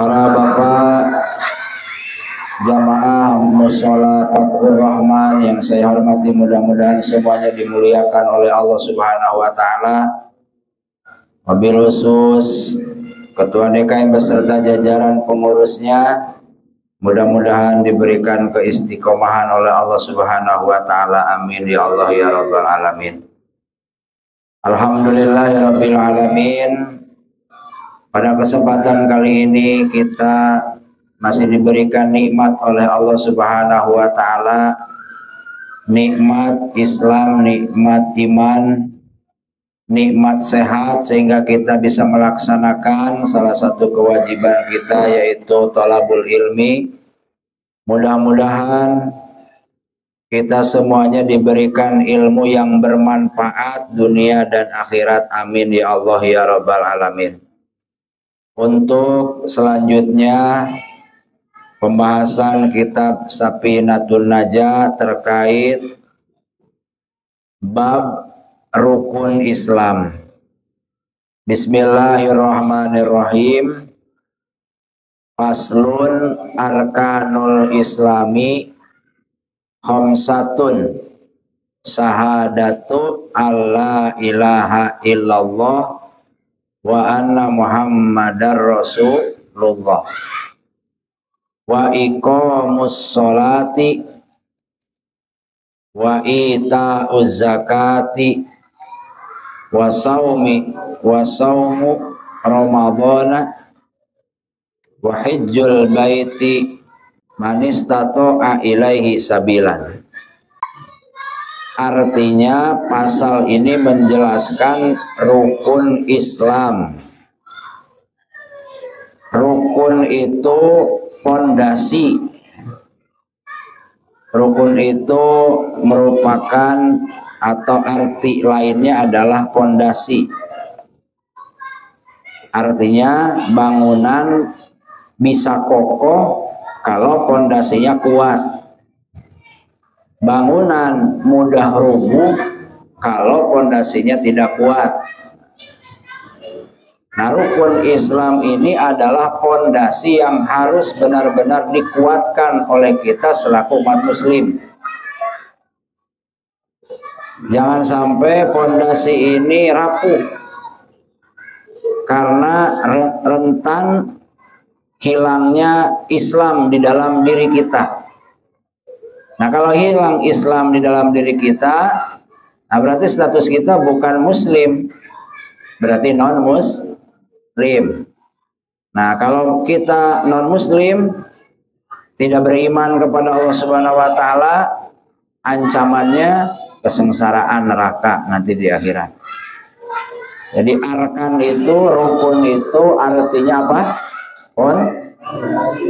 Para bapak jamaah mushola Fathur Rahman yang saya hormati, mudah-mudahan semuanya dimuliakan oleh Allah Subhanahu wa taala. Wabil khusus Ketua DKM beserta jajaran pengurusnya, mudah-mudahan diberikan keistiqomahan oleh Allah Subhanahu wa taala. Amin ya Allah ya rabbal alamin. Alhamdulillahirabbil alamin. Pada kesempatan kali ini kita masih diberikan nikmat oleh Allah Subhanahu wa taala, nikmat Islam, nikmat iman, nikmat sehat, sehingga kita bisa melaksanakan salah satu kewajiban kita, yaitu thalabul ilmi. Mudah-mudahan kita semuanya diberikan ilmu yang bermanfaat dunia dan akhirat. Amin ya Allah ya rabbal alamin. Untuk selanjutnya pembahasan kitab Safinatul Najah terkait bab rukun Islam. Bismillahirrahmanirrahim. Faslun arkanul islami khamsatun syahadatu alla ilaha illallah wa anna muhammadar rasulullah wa iqamus sholati wa ita'uz zakati wa saumu ramadhana wa hajjul baiti man istata'a ilaihi sabilan. Artinya pasal ini menjelaskan rukun Islam. Rukun itu pondasi. Rukun itu merupakan atau arti lainnya adalah pondasi. Artinya bangunan bisa kokoh kalau pondasinya kuat. Bangunan mudah rubuh kalau pondasinya tidak kuat. Nah, rukun Islam ini adalah pondasi yang harus benar-benar dikuatkan oleh kita selaku umat muslim. Jangan sampai pondasi ini rapuh karena rentan hilangnya Islam di dalam diri kita. Nah, kalau hilang Islam di dalam diri kita, nah berarti status kita bukan muslim, berarti non muslim. Nah, kalau kita non muslim, tidak beriman kepada Allah Subhanahu wa taala, ancamannya kesengsaraan neraka nanti di akhirat. Jadi arkan itu, rukun itu artinya apa?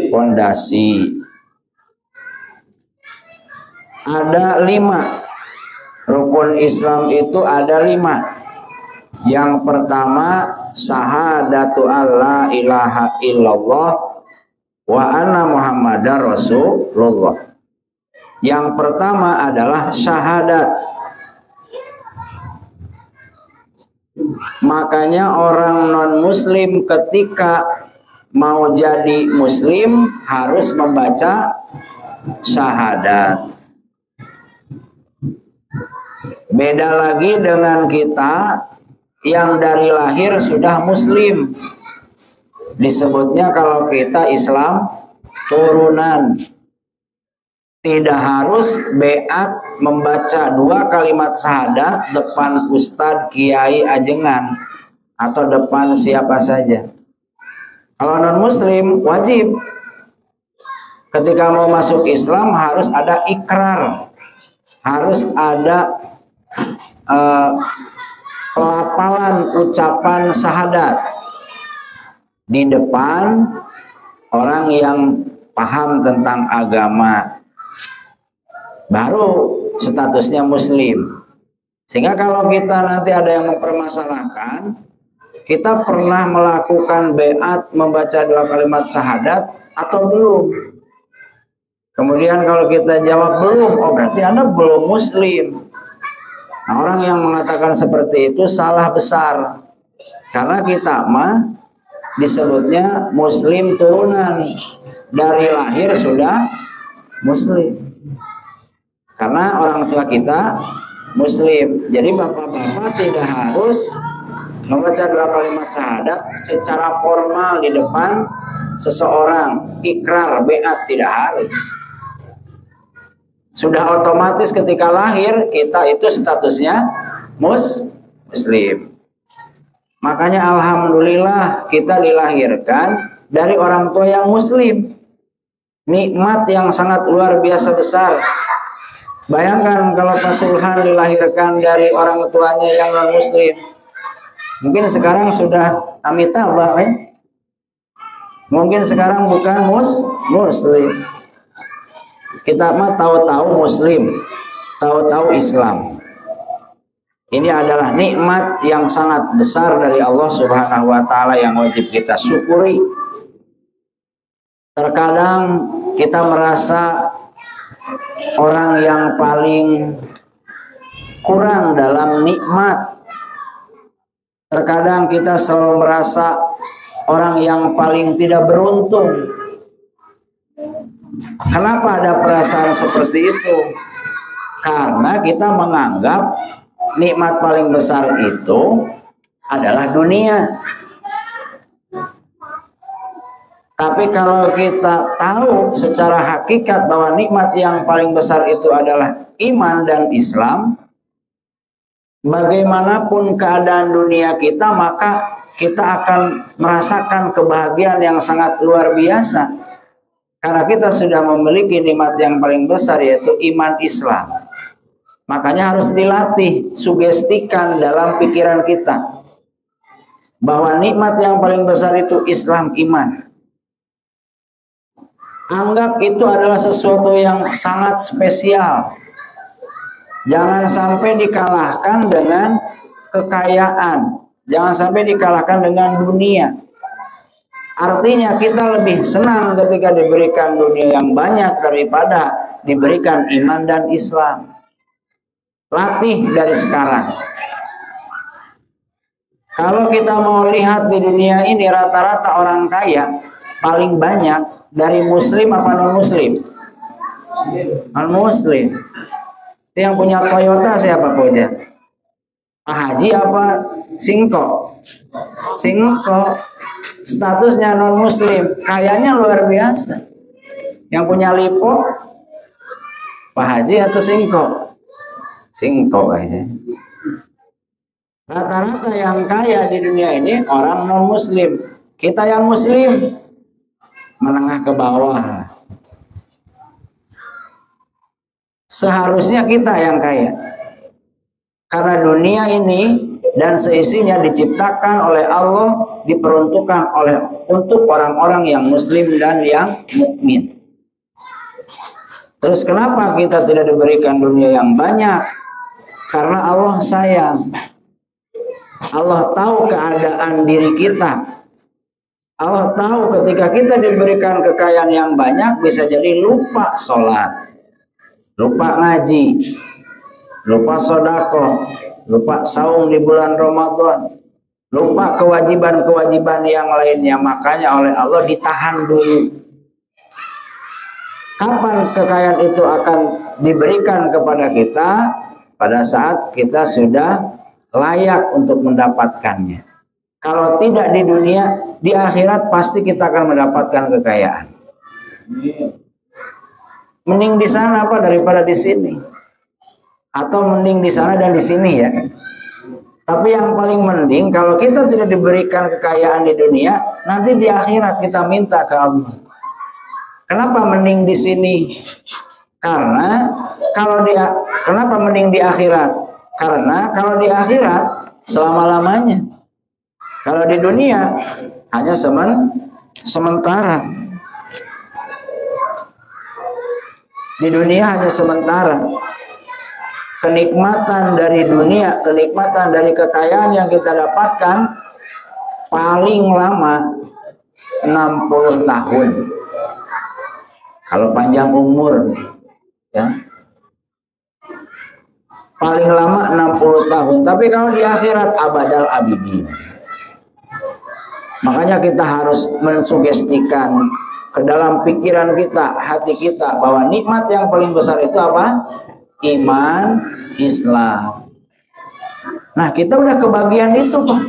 Pondasi. Ada 5 rukun Islam, itu ada 5. Yang pertama syahadatu alla ilaha illallah wa anna muhammadar rasulullah. Yang pertama adalah syahadat. Makanya orang non muslim ketika mau jadi muslim harus membaca syahadat. Beda lagi dengan kita yang dari lahir sudah muslim. Disebutnya kalau kita Islam turunan. Tidak harus beat membaca 2 kalimat syahadat depan ustadz, kiai, ajengan, atau depan siapa saja. Kalau non muslim wajib ketika mau masuk Islam harus ada ikrar, harus ada pelafalan ucapan syahadat di depan orang yang paham tentang agama, baru statusnya muslim. Sehingga kalau kita nanti ada yang mempermasalahkan, kita pernah melakukan beat membaca 2 kalimat syahadat atau belum? Kemudian kalau kita jawab belum, oh berarti Anda belum muslim. Nah, orang yang mengatakan seperti itu salah besar. Karena kita mah disebutnya muslim turunan, dari lahir sudah muslim. Karena orang tua kita muslim. Jadi bapak-bapak tidak harus membaca 2 kalimat syahadat secara formal di depan seseorang, ikrar beat, tidak harus. Sudah otomatis ketika lahir kita itu statusnya muslim. Makanya alhamdulillah kita dilahirkan dari orang tua yang muslim. Nikmat yang sangat luar biasa besar. Bayangkan kalau Pak Sulhan dilahirkan dari orang tuanya yang non muslim. Mungkin sekarang sudah amitabha, mungkin sekarang bukan muslim. Kita mah tahu-tahu muslim, tahu-tahu Islam. Ini adalah nikmat yang sangat besar dari Allah Subhanahu wa Ta'ala yang wajib kita syukuri. Terkadang kita merasa orang yang paling kurang dalam nikmat. Terkadang kita selalu merasa orang yang paling tidak beruntung. Kenapa ada perasaan seperti itu? Karena kita menganggap nikmat paling besar itu adalah dunia. Tapi kalau kita tahu secara hakikat bahwa nikmat yang paling besar itu adalah iman dan Islam, bagaimanapun keadaan dunia kita, maka kita akan merasakan kebahagiaan yang sangat luar biasa. Karena kita sudah memiliki nikmat yang paling besar, yaitu iman Islam. Makanya harus dilatih, sugestikan dalam pikiran kita bahwa nikmat yang paling besar itu Islam, iman. Anggap itu adalah sesuatu yang sangat spesial. Jangan sampai dikalahkan dengan kekayaan. Jangan sampai dikalahkan dengan dunia. Artinya kita lebih senang ketika diberikan dunia yang banyak daripada diberikan iman dan Islam. Latih dari sekarang. Kalau kita mau lihat di dunia ini, rata-rata orang kaya paling banyak dari muslim apa non muslim? Non muslim. Yang punya Toyota siapa punya? Pak Haji apa Singko? Singko. Statusnya non muslim, kayanya luar biasa. Yang punya Lipo Pak Haji atau Singko? Singko kayaknya. Rata-rata yang kaya di dunia ini orang non muslim. Kita yang muslim menengah ke bawah. Seharusnya kita yang kaya. Karena dunia ini dan seisinya diciptakan oleh Allah, diperuntukkan untuk orang-orang yang muslim dan yang mukmin. Terus kenapa kita tidak diberikan dunia yang banyak? Karena Allah sayang. Allah tahu keadaan diri kita. Allah tahu ketika kita diberikan kekayaan yang banyak, bisa jadi lupa sholat, lupa ngaji, lupa sodako, lupa saum di bulan Ramadan, lupa kewajiban-kewajiban yang lainnya. Makanya oleh Allah ditahan dulu. Kapan kekayaan itu akan diberikan kepada kita? Pada saat kita sudah layak untuk mendapatkannya. Kalau tidak di dunia, di akhirat pasti kita akan mendapatkan kekayaan. Mending di sana apa daripada di sini? Atau mending di sana dan di sini ya. Tapi yang paling mending kalau kita tidak diberikan kekayaan di dunia, nanti di akhirat kita minta ke Allah. Kenapa mending di sini? Karena kenapa mending di akhirat? Karena kalau di akhirat selama-lamanya. Kalau di dunia hanya sementara. Di dunia hanya sementara. Kenikmatan dari dunia, kenikmatan dari kekayaan yang kita dapatkan paling lama 60 tahun. Kalau panjang umur ya. Paling lama 60 tahun. Tapi kalau di akhirat abadal abidin. Makanya kita harus mensugestikan ke dalam pikiran kita, hati kita, bahwa nikmat yang paling besar itu apa? Iman Islam. Nah, kita udah kebagian itu, Pak.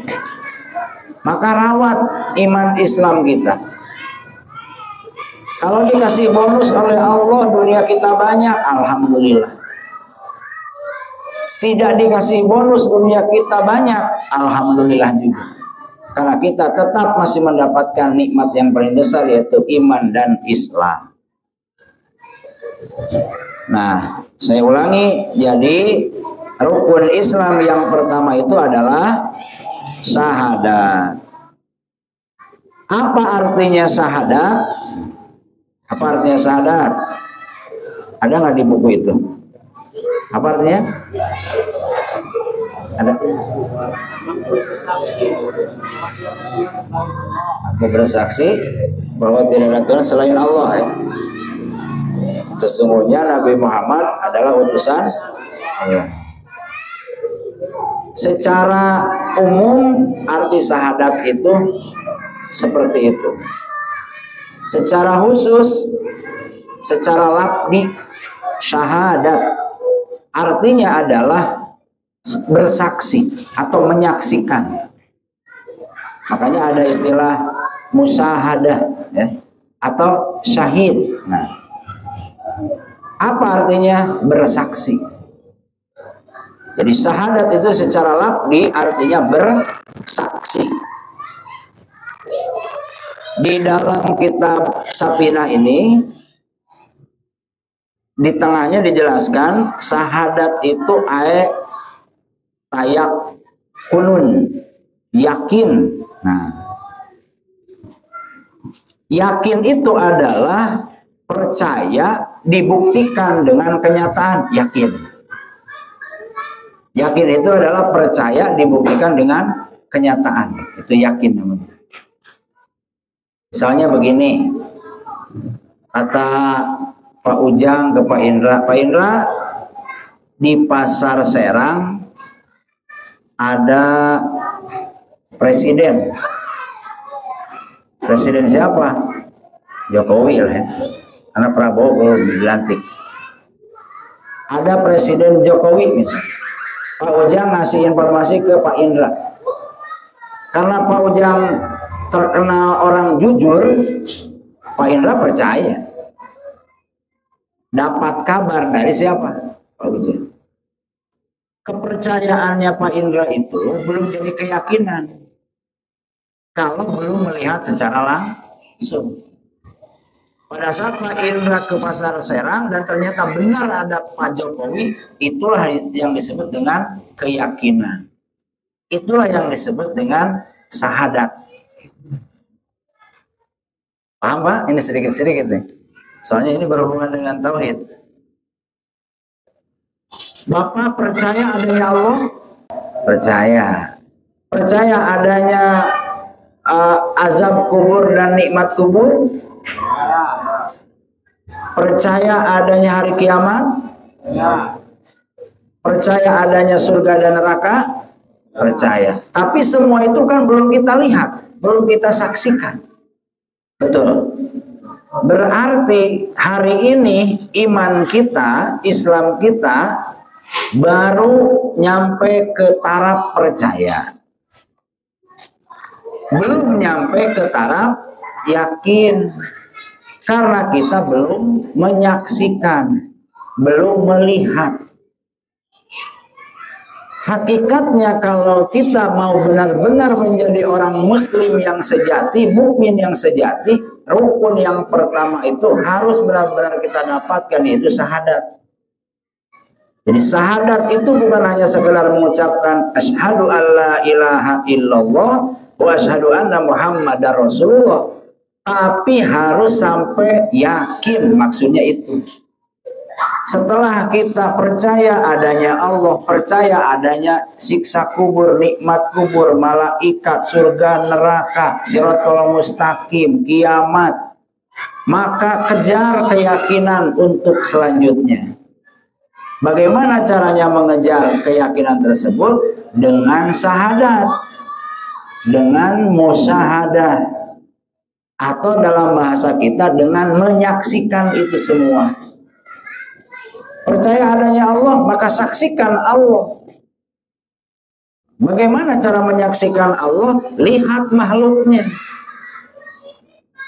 Maka rawat iman Islam kita. Kalau dikasih bonus oleh Allah dunia kita banyak, alhamdulillah. Tidak dikasih bonus dunia kita banyak, alhamdulillah juga. Karena kita tetap masih mendapatkan nikmat yang paling besar, yaitu iman dan Islam. Nah, saya ulangi, jadi rukun Islam yang pertama itu adalah syahadat. Apa artinya syahadat? Apa artinya syahadat? Ada nggak di buku itu? Apa artinya? Ada. Aku bersaksi bahwa tidak ada Tuhan selain Allah, ya. Sesungguhnya Nabi Muhammad adalah utusan Allah. Secara umum arti syahadat itu seperti itu. Secara khusus, secara lafzi, syahadat artinya adalah bersaksi atau menyaksikan. Makanya ada istilah musyahadah, ya, atau syahid. Nah, apa artinya bersaksi? Jadi syahadat itu secara lafzi artinya bersaksi. Di dalam kitab Sapinah ini, di tengahnya dijelaskan syahadat itu tayak kunun, yakin. Nah, yakin itu adalah percaya dibuktikan dengan kenyataan. Yakin itu adalah percaya dibuktikan dengan kenyataan. Itu yakin namanya. Misalnya begini, kata Pak Ujang ke Pak Indra, Pak Indra, di pasar Serang ada presiden. Presiden siapa? Jokowi lah, ya. Karena Prabowo belum dilantik. Ada Presiden Jokowi misalnya. Pak Ujang ngasih informasi ke Pak Indra. Karena Pak Ujang terkenal orang jujur, Pak Indra percaya. Dapat kabar dari siapa? Pak Ujang. Kepercayaannya Pak Indra itu belum jadi keyakinan kalau belum melihat secara langsung. Pada saat Pak Indra ke pasar Serang dan ternyata benar ada Pak Jokowi, itulah yang disebut dengan keyakinan. Itulah yang disebut dengan syahadat. Paham, Pak? Ini sedikit-sedikit nih. Soalnya ini berhubungan dengan tauhid. Bapak percaya adanya Allah? Percaya. Percaya adanya azab kubur dan nikmat kubur? Percaya adanya hari kiamat? Percaya adanya surga dan neraka? Percaya. Tapi semua itu kan belum kita lihat, belum kita saksikan. Betul. Berarti hari ini iman kita, Islam kita baru nyampe ke taraf percaya. Belum nyampe ke taraf yakin. Karena kita belum menyaksikan, belum melihat. Hakikatnya kalau kita mau benar-benar menjadi orang muslim yang sejati, mukmin yang sejati, rukun yang pertama itu harus benar-benar kita dapatkan, yaitu syahadat. Jadi syahadat itu bukan hanya sekedar mengucapkan asyhadu alla ilaha illallah wa asyhadu anna muhammadar rasulullah, tapi harus sampai yakin, maksudnya itu. Setelah kita percaya adanya Allah, percaya adanya siksa kubur, nikmat kubur, malaikat, surga, neraka, Shirathul Mustaqim, kiamat, maka kejar keyakinan untuk selanjutnya. Bagaimana caranya mengejar keyakinan tersebut? Dengan syahadat. dengan musyahadah, atau dalam bahasa kita dengan menyaksikan itu semua. Percaya adanya Allah, maka saksikan Allah. Bagaimana cara menyaksikan Allah? Lihat makhluknya,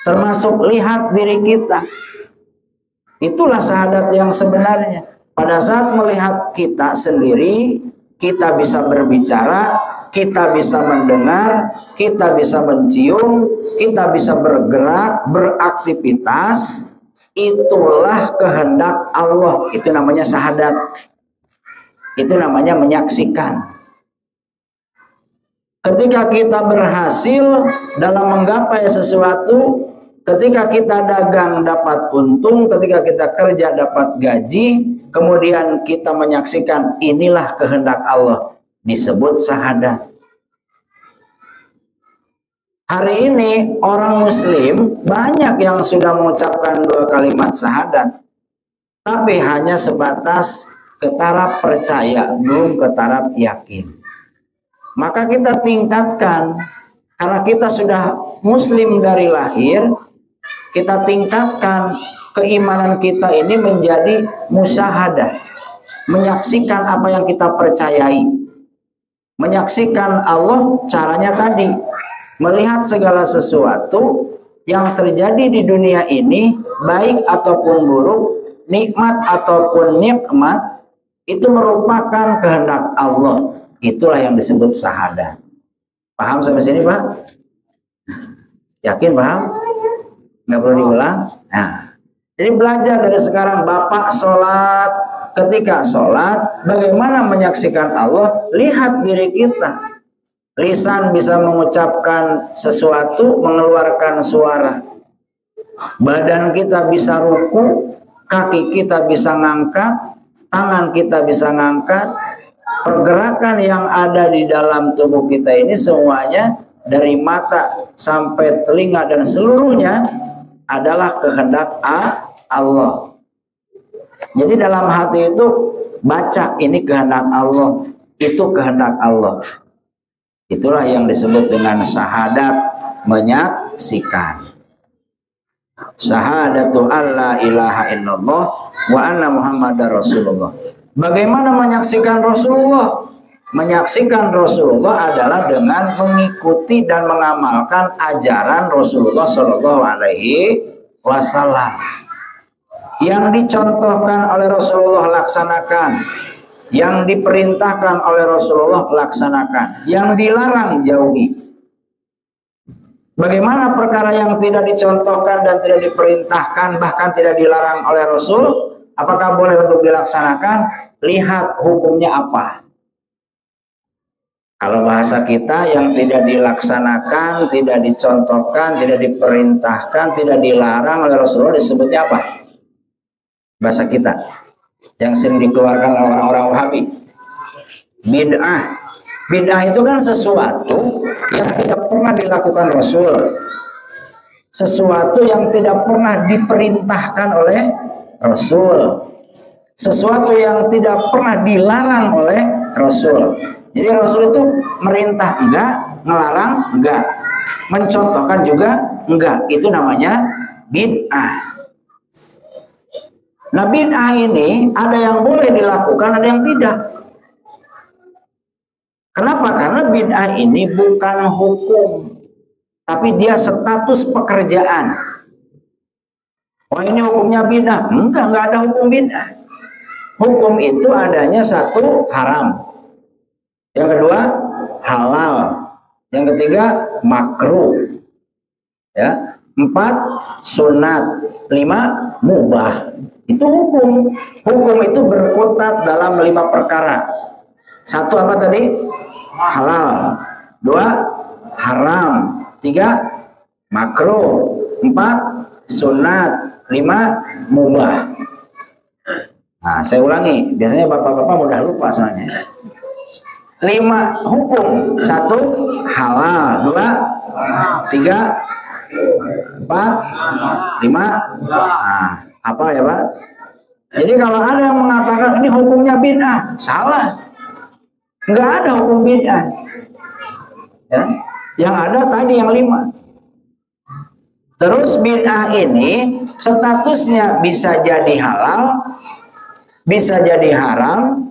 termasuk lihat diri kita. Itulah syahadat yang sebenarnya. Pada saat melihat kita sendiri, kita bisa berbicara, kita bisa mendengar, kita bisa mencium, kita bisa bergerak, beraktivitas. Itulah kehendak Allah. Itu namanya syahadat. Itu namanya menyaksikan. Ketika kita berhasil dalam menggapai sesuatu, ketika kita dagang dapat untung, ketika kita kerja dapat gaji, kemudian kita menyaksikan inilah kehendak Allah, disebut syahadat. Hari ini orang muslim banyak yang sudah mengucapkan 2 kalimat syahadat, tapi hanya sebatas ke taraf percaya, belum ke taraf yakin. Maka kita tingkatkan, karena kita sudah muslim dari lahir, kita tingkatkan keimanan kita ini menjadi musyahadah, menyaksikan apa yang kita percayai, menyaksikan Allah. Caranya tadi, melihat segala sesuatu yang terjadi di dunia ini, baik ataupun buruk, nikmat ataupun nikmat, itu merupakan kehendak Allah. Itulah yang disebut syahadat. Paham sampai sini, Pak? Yakin paham? Nggak perlu diulang? Nah, jadi belajar dari sekarang. Bapak sholat, ketika sholat, bagaimana menyaksikan Allah? Lihat diri kita. Lisan bisa mengucapkan sesuatu, mengeluarkan suara. Badan kita bisa ruku, kaki kita bisa ngangkat, tangan kita bisa ngangkat. Pergerakan yang ada di dalam tubuh kita ini semuanya, dari mata sampai telinga dan seluruhnya adalah kehendak Allah. Jadi dalam hati itu baca, ini kehendak Allah, itu kehendak Allah. Itulah yang disebut dengan syahadat, menyaksikan. Syahadatu alla ilaha illallah wa anna muhammadar rasulullah. Bagaimana menyaksikan Rasulullah? Menyaksikan Rasulullah adalah dengan mengikuti dan mengamalkan ajaran Rasulullah Shallallahu Alaihi Wasallam. Yang dicontohkan oleh Rasulullah laksanakan, yang diperintahkan oleh Rasulullah laksanakan, yang dilarang jauhi. Bagaimana perkara yang tidak dicontohkan dan tidak diperintahkan, bahkan tidak dilarang oleh Rasul? Apakah boleh untuk dilaksanakan? Lihat hukumnya apa. Kalau bahasa kita, yang tidak dilaksanakan, tidak dicontohkan, tidak diperintahkan, tidak dilarang oleh Rasulullah disebutnya apa? Bahasa kita yang sering dikeluarkan oleh orang-orang Wahabi, bid'ah. Bid'ah itu kan sesuatu yang tidak pernah dilakukan Rasul, sesuatu yang tidak pernah diperintahkan oleh Rasul, sesuatu yang tidak pernah dilarang oleh Rasul. Jadi Rasul itu merintah enggak, ngelarang enggak, mencontohkan juga enggak. Itu namanya bid'ah. Nah, bid'ah ini ada yang boleh dilakukan, ada yang tidak. Kenapa? Karena bid'ah ini bukan hukum, tapi dia status pekerjaan. Oh, ini hukumnya bid'ah? Enggak ada hukum bid'ah. Hukum itu adanya satu, haram. Yang kedua, halal. Yang ketiga, makruh. Ya. 4, sunat. 5, mubah. Itu hukum. Hukum itu berkutat dalam 5 perkara. 1 apa tadi? Halal. 2, haram. 3, makruh. 4, sunat. 5, mubah. Nah, saya ulangi. Biasanya bapak-bapak mudah lupa soalnya. 5 hukum. 1, halal. 2, 3, 4, 5. Nah, apa ya Pak? Jadi kalau ada yang mengatakan ini hukumnya bid'ah, salah. Enggak ada hukum bid'ah. Ya. Yang ada tadi yang 5. Terus bid'ah ini statusnya bisa jadi halal, bisa jadi haram,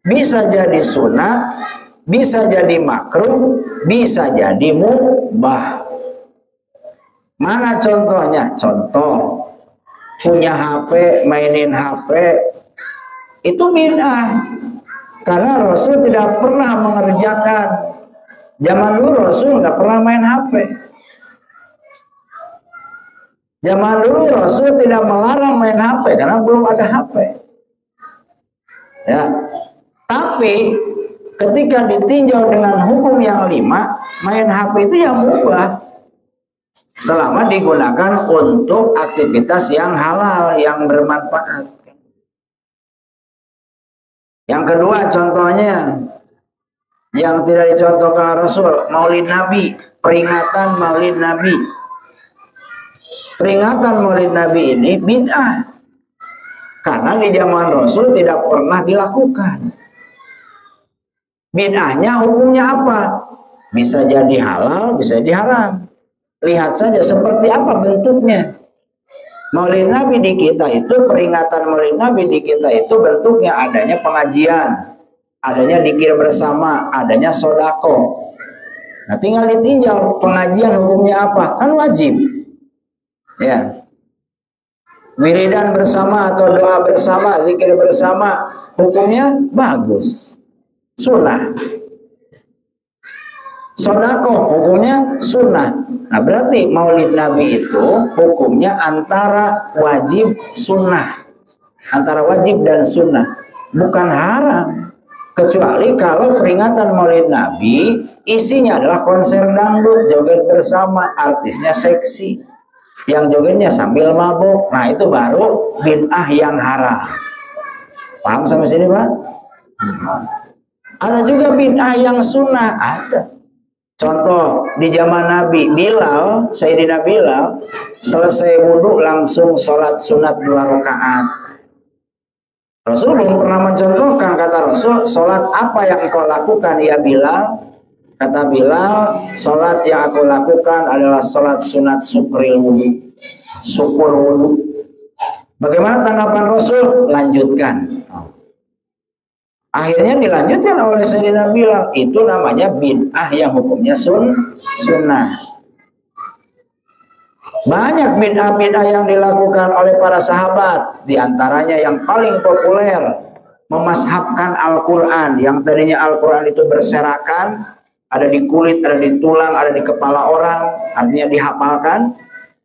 bisa jadi sunat, bisa jadi makruh, bisa jadi mubah. Mana contohnya? Contoh, punya HP, mainin HP, itu bid'ah. Karena Rasul tidak pernah mengerjakan. Zaman dulu Rasul nggak pernah main HP. Zaman dulu Rasul tidak melarang main HP karena belum ada HP. Ya. Tapi ketika ditinjau dengan hukum yang 5, main HP itu yang mubah. Selama digunakan untuk aktivitas yang halal, yang bermanfaat. Yang kedua contohnya, yang tidak dicontohkan Rasul, Maulid Nabi, peringatan Maulid Nabi. Peringatan Maulid Nabi ini bid'ah. Karena di zaman Rasul tidak pernah dilakukan. Bid'ahnya hukumnya apa? Bisa jadi halal, bisa jadi haram. Lihat saja seperti apa bentuknya. Maulid Nabi di kita itu, peringatan Maulid Nabi di kita itu bentuknya adanya pengajian, adanya dzikir bersama, adanya sodako. Nah tinggal ditinjau pengajian hukumnya apa? Kan wajib. Ya, wiridan bersama atau doa bersama, zikir bersama, hukumnya bagus, sunnah. Sodako hukumnya sunnah. Nah berarti Maulid Nabi itu hukumnya antara wajib sunnah, antara wajib dan sunnah, bukan haram. Kecuali kalau peringatan Maulid Nabi isinya adalah konser dangdut, joget bersama, artisnya seksi, yang jogetnya sambil mabuk. Nah itu baru bid'ah yang haram. Paham sampai sini Pak? Ada juga bid'ah yang sunnah, ada. Contoh di zaman Nabi, Bilal, Sayyidina Bilal selesai wudhu langsung sholat sunat 2 rakaat. Rasul belum pernah mencontohkan, kata Rasul, sholat apa yang engkau lakukan ya Bilal? Kata Bilal, sholat yang aku lakukan adalah sholat sunat syukril wudhu, syukur wudhu. Bagaimana tanggapan Rasul? Lanjutkan. Akhirnya dilanjutkan oleh Sayyidina Bilal. Itu namanya bid'ah yang hukumnya sunnah. Banyak bid'ah-bid'ah yang dilakukan oleh para sahabat. Di antaranya yang paling populer, memashabkan Al-Quran. Yang tadinya Al-Quran itu berserakan, ada di kulit, ada di tulang, ada di kepala orang, artinya dihafalkan.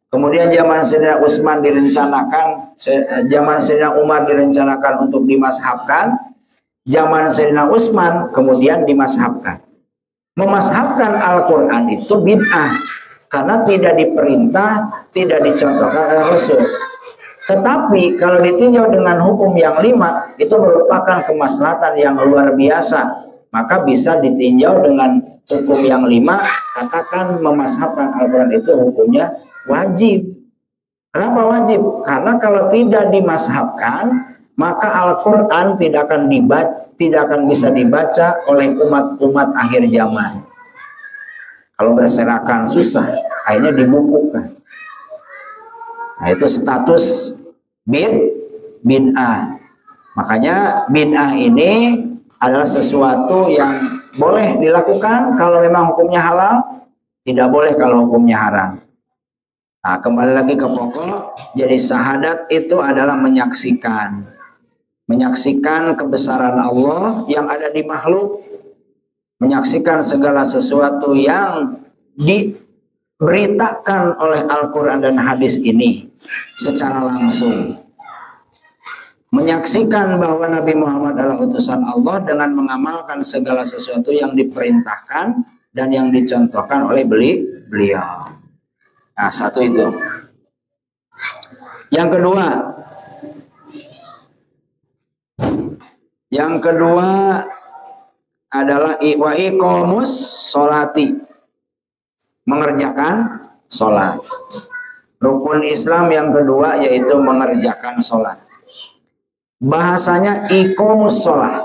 Kemudian zaman Sayyidina Utsman direncanakan, zaman Sayyidina Umar direncanakan untuk dimashabkan. Zaman Sayyidina Utsman kemudian dimashabkan. Memashabkan Al-Quran itu bid'ah karena tidak diperintah, tidak dicontohkan oleh Rasul. Tetapi kalau ditinjau dengan hukum yang 5, itu merupakan kemaslahatan yang luar biasa. Maka bisa ditinjau dengan hukum yang 5, katakan memashabkan Al-Quran itu hukumnya wajib. Kenapa wajib? Karena kalau tidak dimashabkan, maka Al-Quran tidak akan bisa dibaca oleh umat-umat akhir zaman. Kalau berserakan susah, akhirnya dibukukan. Nah itu status bid'ah. Makanya bid'ah ini adalah sesuatu yang boleh dilakukan kalau memang hukumnya halal, tidak boleh kalau hukumnya haram. Nah, kembali lagi ke pokok, jadi syahadat itu adalah menyaksikan kebesaran Allah yang ada di makhluk, menyaksikan segala sesuatu yang diberitakan oleh Al-Quran dan hadis ini secara langsung. Menyaksikan bahwa Nabi Muhammad adalah utusan Allah dengan mengamalkan segala sesuatu yang diperintahkan dan yang dicontohkan oleh beliau. Nah, satu itu. Yang kedua adalah wa iqamus sholati, mengerjakan sholat. Rukun Islam yang kedua yaitu mengerjakan sholat. Bahasanya iqamus sholat,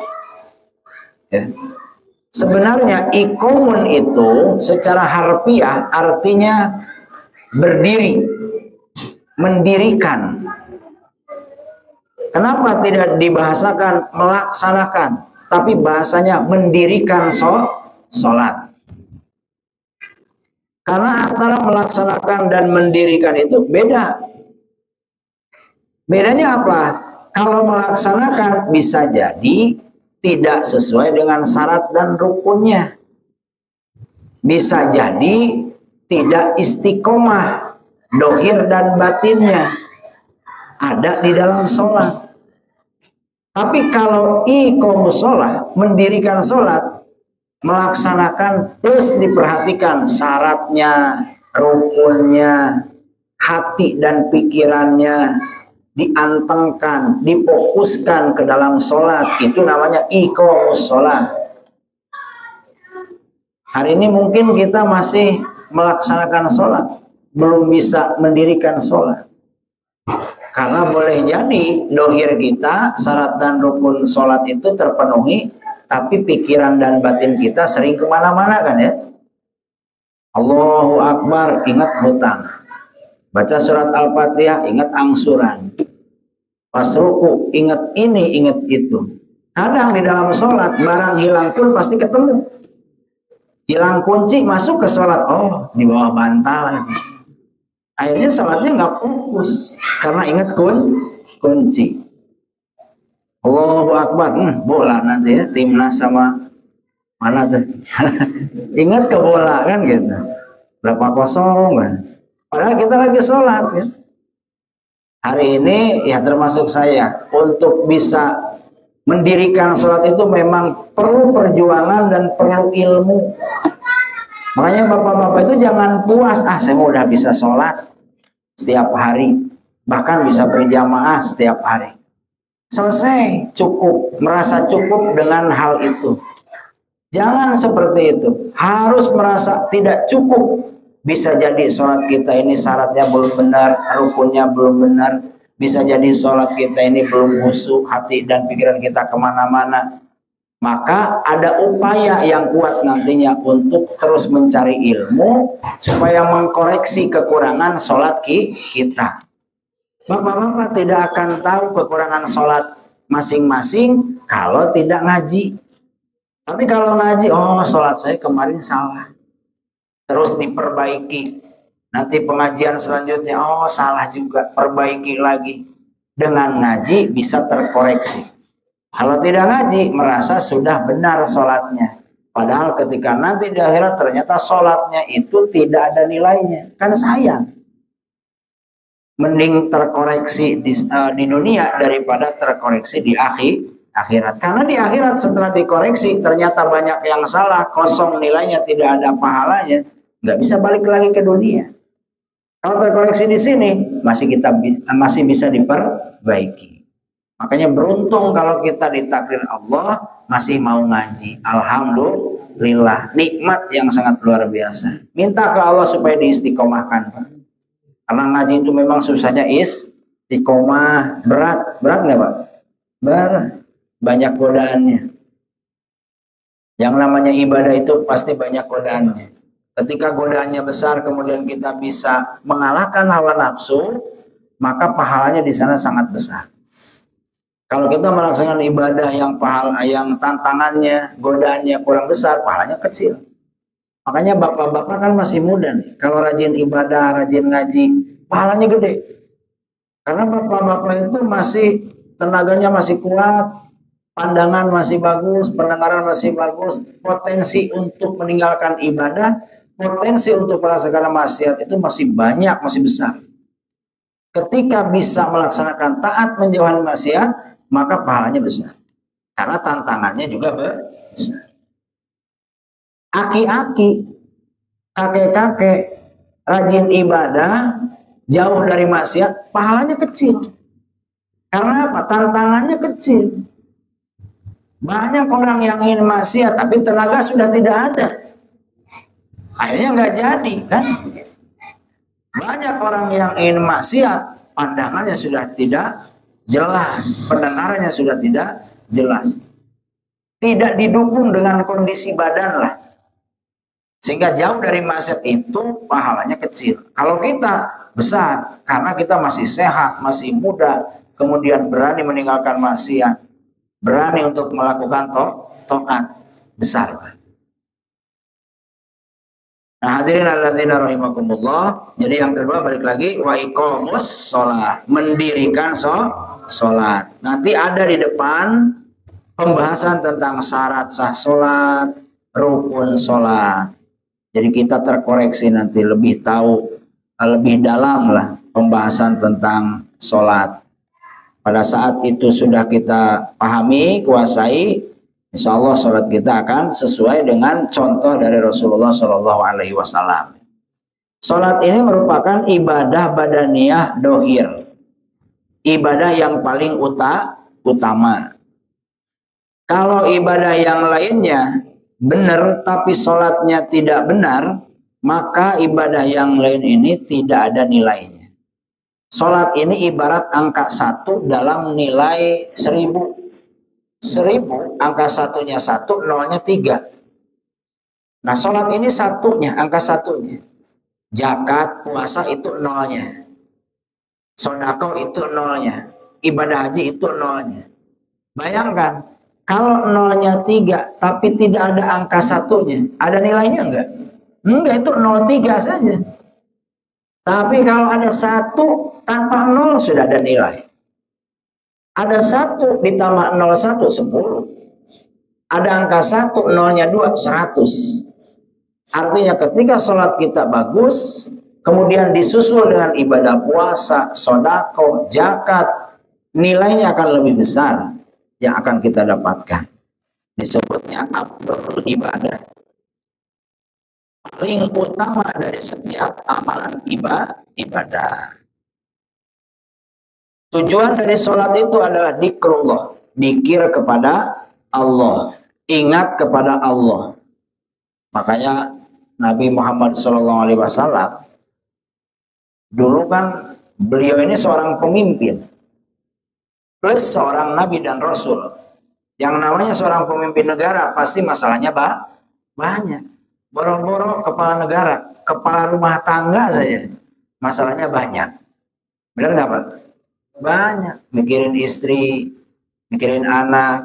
ya. Sebenarnya iqamun itu secara harfiah artinya berdiri, mendirikan. Kenapa tidak dibahasakan melaksanakan, tapi bahasanya mendirikan sholat? Karena antara melaksanakan dan mendirikan itu beda. Bedanya apa? Kalau melaksanakan bisa jadi tidak sesuai dengan syarat dan rukunnya. Bisa jadi tidak istiqomah, dohir dan batinnya ada di dalam sholat. Tapi kalau iqamus sholat, mendirikan sholat, melaksanakan terus diperhatikan syaratnya, rukunnya, hati dan pikirannya diantengkan, difokuskan ke dalam sholat, itu namanya iqamus sholat. Hari ini mungkin kita masih melaksanakan sholat, belum bisa mendirikan sholat. Karena boleh jadi dohir kita, syarat dan rukun sholat itu terpenuhi, tapi pikiran dan batin kita sering kemana-mana kan ya. Allahu Akbar, ingat hutang. Baca surat Al-Fatihah, ingat angsuran. Pas ruku, ingat ini, ingat itu. Kadang di dalam sholat, barang hilang pun pasti ketemu. Hilang kunci, masuk ke sholat, oh di bawah bantal. Akhirnya sholatnya nggak fokus karena ingat kunci. Allahu Akbar, bola nanti ya, timnas sama mana tuh? Ingat ke bola kan gitu. Berapa kosong kan? Padahal kita lagi sholat ya. Hari ini ya termasuk saya, untuk bisa mendirikan sholat itu memang perlu perjuangan dan perlu ilmu. Makanya bapak-bapak itu jangan puas, saya mau udah bisa sholat setiap hari, bahkan bisa berjamaah setiap hari. Selesai, cukup, merasa cukup dengan hal itu. Jangan seperti itu, harus merasa tidak cukup. Bisa jadi sholat kita ini syaratnya belum benar, rukunnya belum benar. Bisa jadi sholat kita ini belum khusyuk, hati dan pikiran kita kemana-mana. Maka ada upaya yang kuat nantinya untuk terus mencari ilmu supaya mengkoreksi kekurangan sholat kita. Bapak-bapak tidak akan tahu kekurangan sholat masing-masing kalau tidak ngaji. Tapi kalau ngaji, oh sholat saya kemarin salah, terus diperbaiki. Nanti pengajian selanjutnya, oh salah juga, perbaiki lagi. Dengan ngaji bisa terkoreksi. Kalau tidak ngaji, merasa sudah benar sholatnya. Padahal ketika nanti di akhirat ternyata sholatnya itu tidak ada nilainya. Kan sayang. Mending terkoreksi di dunia daripada terkoreksi di akhirat. Karena di akhirat setelah dikoreksi ternyata banyak yang salah, kosong nilainya, tidak ada pahalanya. Nggak bisa balik lagi ke dunia. Kalau terkoreksi di sini, masih bisa diperbaiki. Makanya beruntung kalau kita ditakdir Allah masih mau ngaji. Alhamdulillah, nikmat yang sangat luar biasa. Minta ke Allah supaya diistiqomahkan, Pak. Karena ngaji itu memang susahnya istiqomah, berat nggak Pak? Berat, banyak godaannya. Yang namanya ibadah itu pasti banyak godaannya. Ketika godaannya besar, kemudian kita bisa mengalahkan hawa nafsu, maka pahalanya di sana sangat besar. Kalau kita melaksanakan ibadah yang tantangannya, godaannya kurang besar, pahalanya kecil. Makanya bapak-bapak kan masih muda nih. Kalau rajin ibadah, rajin ngaji, pahalanya gede. Karena bapak-bapak itu tenaganya masih kuat, pandangan masih bagus, pendengaran masih bagus, potensi untuk meninggalkan ibadah, potensi untuk melaksanakan maksiat itu masih banyak, masih besar. Ketika bisa melaksanakan taat menjauhan maksiat, maka pahalanya besar. Karena tantangannya juga besar. Aki-aki, kakek-kakek, rajin ibadah, jauh dari maksiat, pahalanya kecil. Karena apa? Tantangannya kecil. Banyak orang yang ingin maksiat, tapi tenaga sudah tidak ada. Akhirnya nggak jadi, kan? Banyak orang yang ingin maksiat, pandangannya sudah tidak jelas, pendengarannya sudah tidak jelas. tidak didukung dengan kondisi badan lah. Sehingga jauh dari maksiat itu pahalanya kecil. Kalau kita besar, karena kita masih sehat, masih muda, kemudian berani meninggalkan maksiat, berani untuk melakukan taat, besar. Nah, hadirin alladzina rahimakumullah. Jadi yang kedua balik lagi, wa iqamus shalah, mendirikan salat. Nanti ada di depan pembahasan tentang syarat sah salat, rukun salat. Jadi kita terkoreksi nanti lebih tahu, lebih dalam lah pembahasan tentang sholat. Pada saat itu sudah kita pahami, kuasai, insya Allah sholat kita akan sesuai dengan contoh dari Rasulullah SAW. Sholat ini merupakan ibadah badaniyah dohir, ibadah yang paling utama. Kalau ibadah yang lainnya benar tapi sholatnya tidak benar, maka ibadah yang lain ini tidak ada nilainya. Sholat ini ibarat angka 1 dalam nilai 1000. 1000 angka satunya 1, nolnya 3. Nah, sholat ini satunya, angka satunya. Zakat, puasa itu nolnya. Sedekah itu nolnya. Ibadah haji itu nolnya. Bayangkan, kalau nolnya 3 tapi tidak ada angka satunya, ada nilainya enggak? Enggak, itu 03 saja. Tapi kalau ada 1 tanpa 0 sudah ada nilai. Ada 1 ditambah 01, 10. Ada angka 1, nolnya 2, 100. Artinya ketika sholat kita bagus, kemudian disusul dengan ibadah puasa, sedekah, zakat, nilainya akan lebih besar yang akan kita dapatkan. Disebutnya afdhalul ibadah, paling utama dari setiap amalan ibadah. Tujuan dari sholat itu adalah dzikrullah, dzikir kepada Allah, ingat kepada Allah. Makanya Nabi Muhammad SAW dulu kan beliau ini seorang pemimpin plus seorang nabi dan rasul. Yang namanya seorang pemimpin negara pasti masalahnya banyak. Boro-boro kepala negara, kepala rumah tangga saja masalahnya banyak. Benar nggak Pak? Banyak. Mikirin istri, mikirin anak,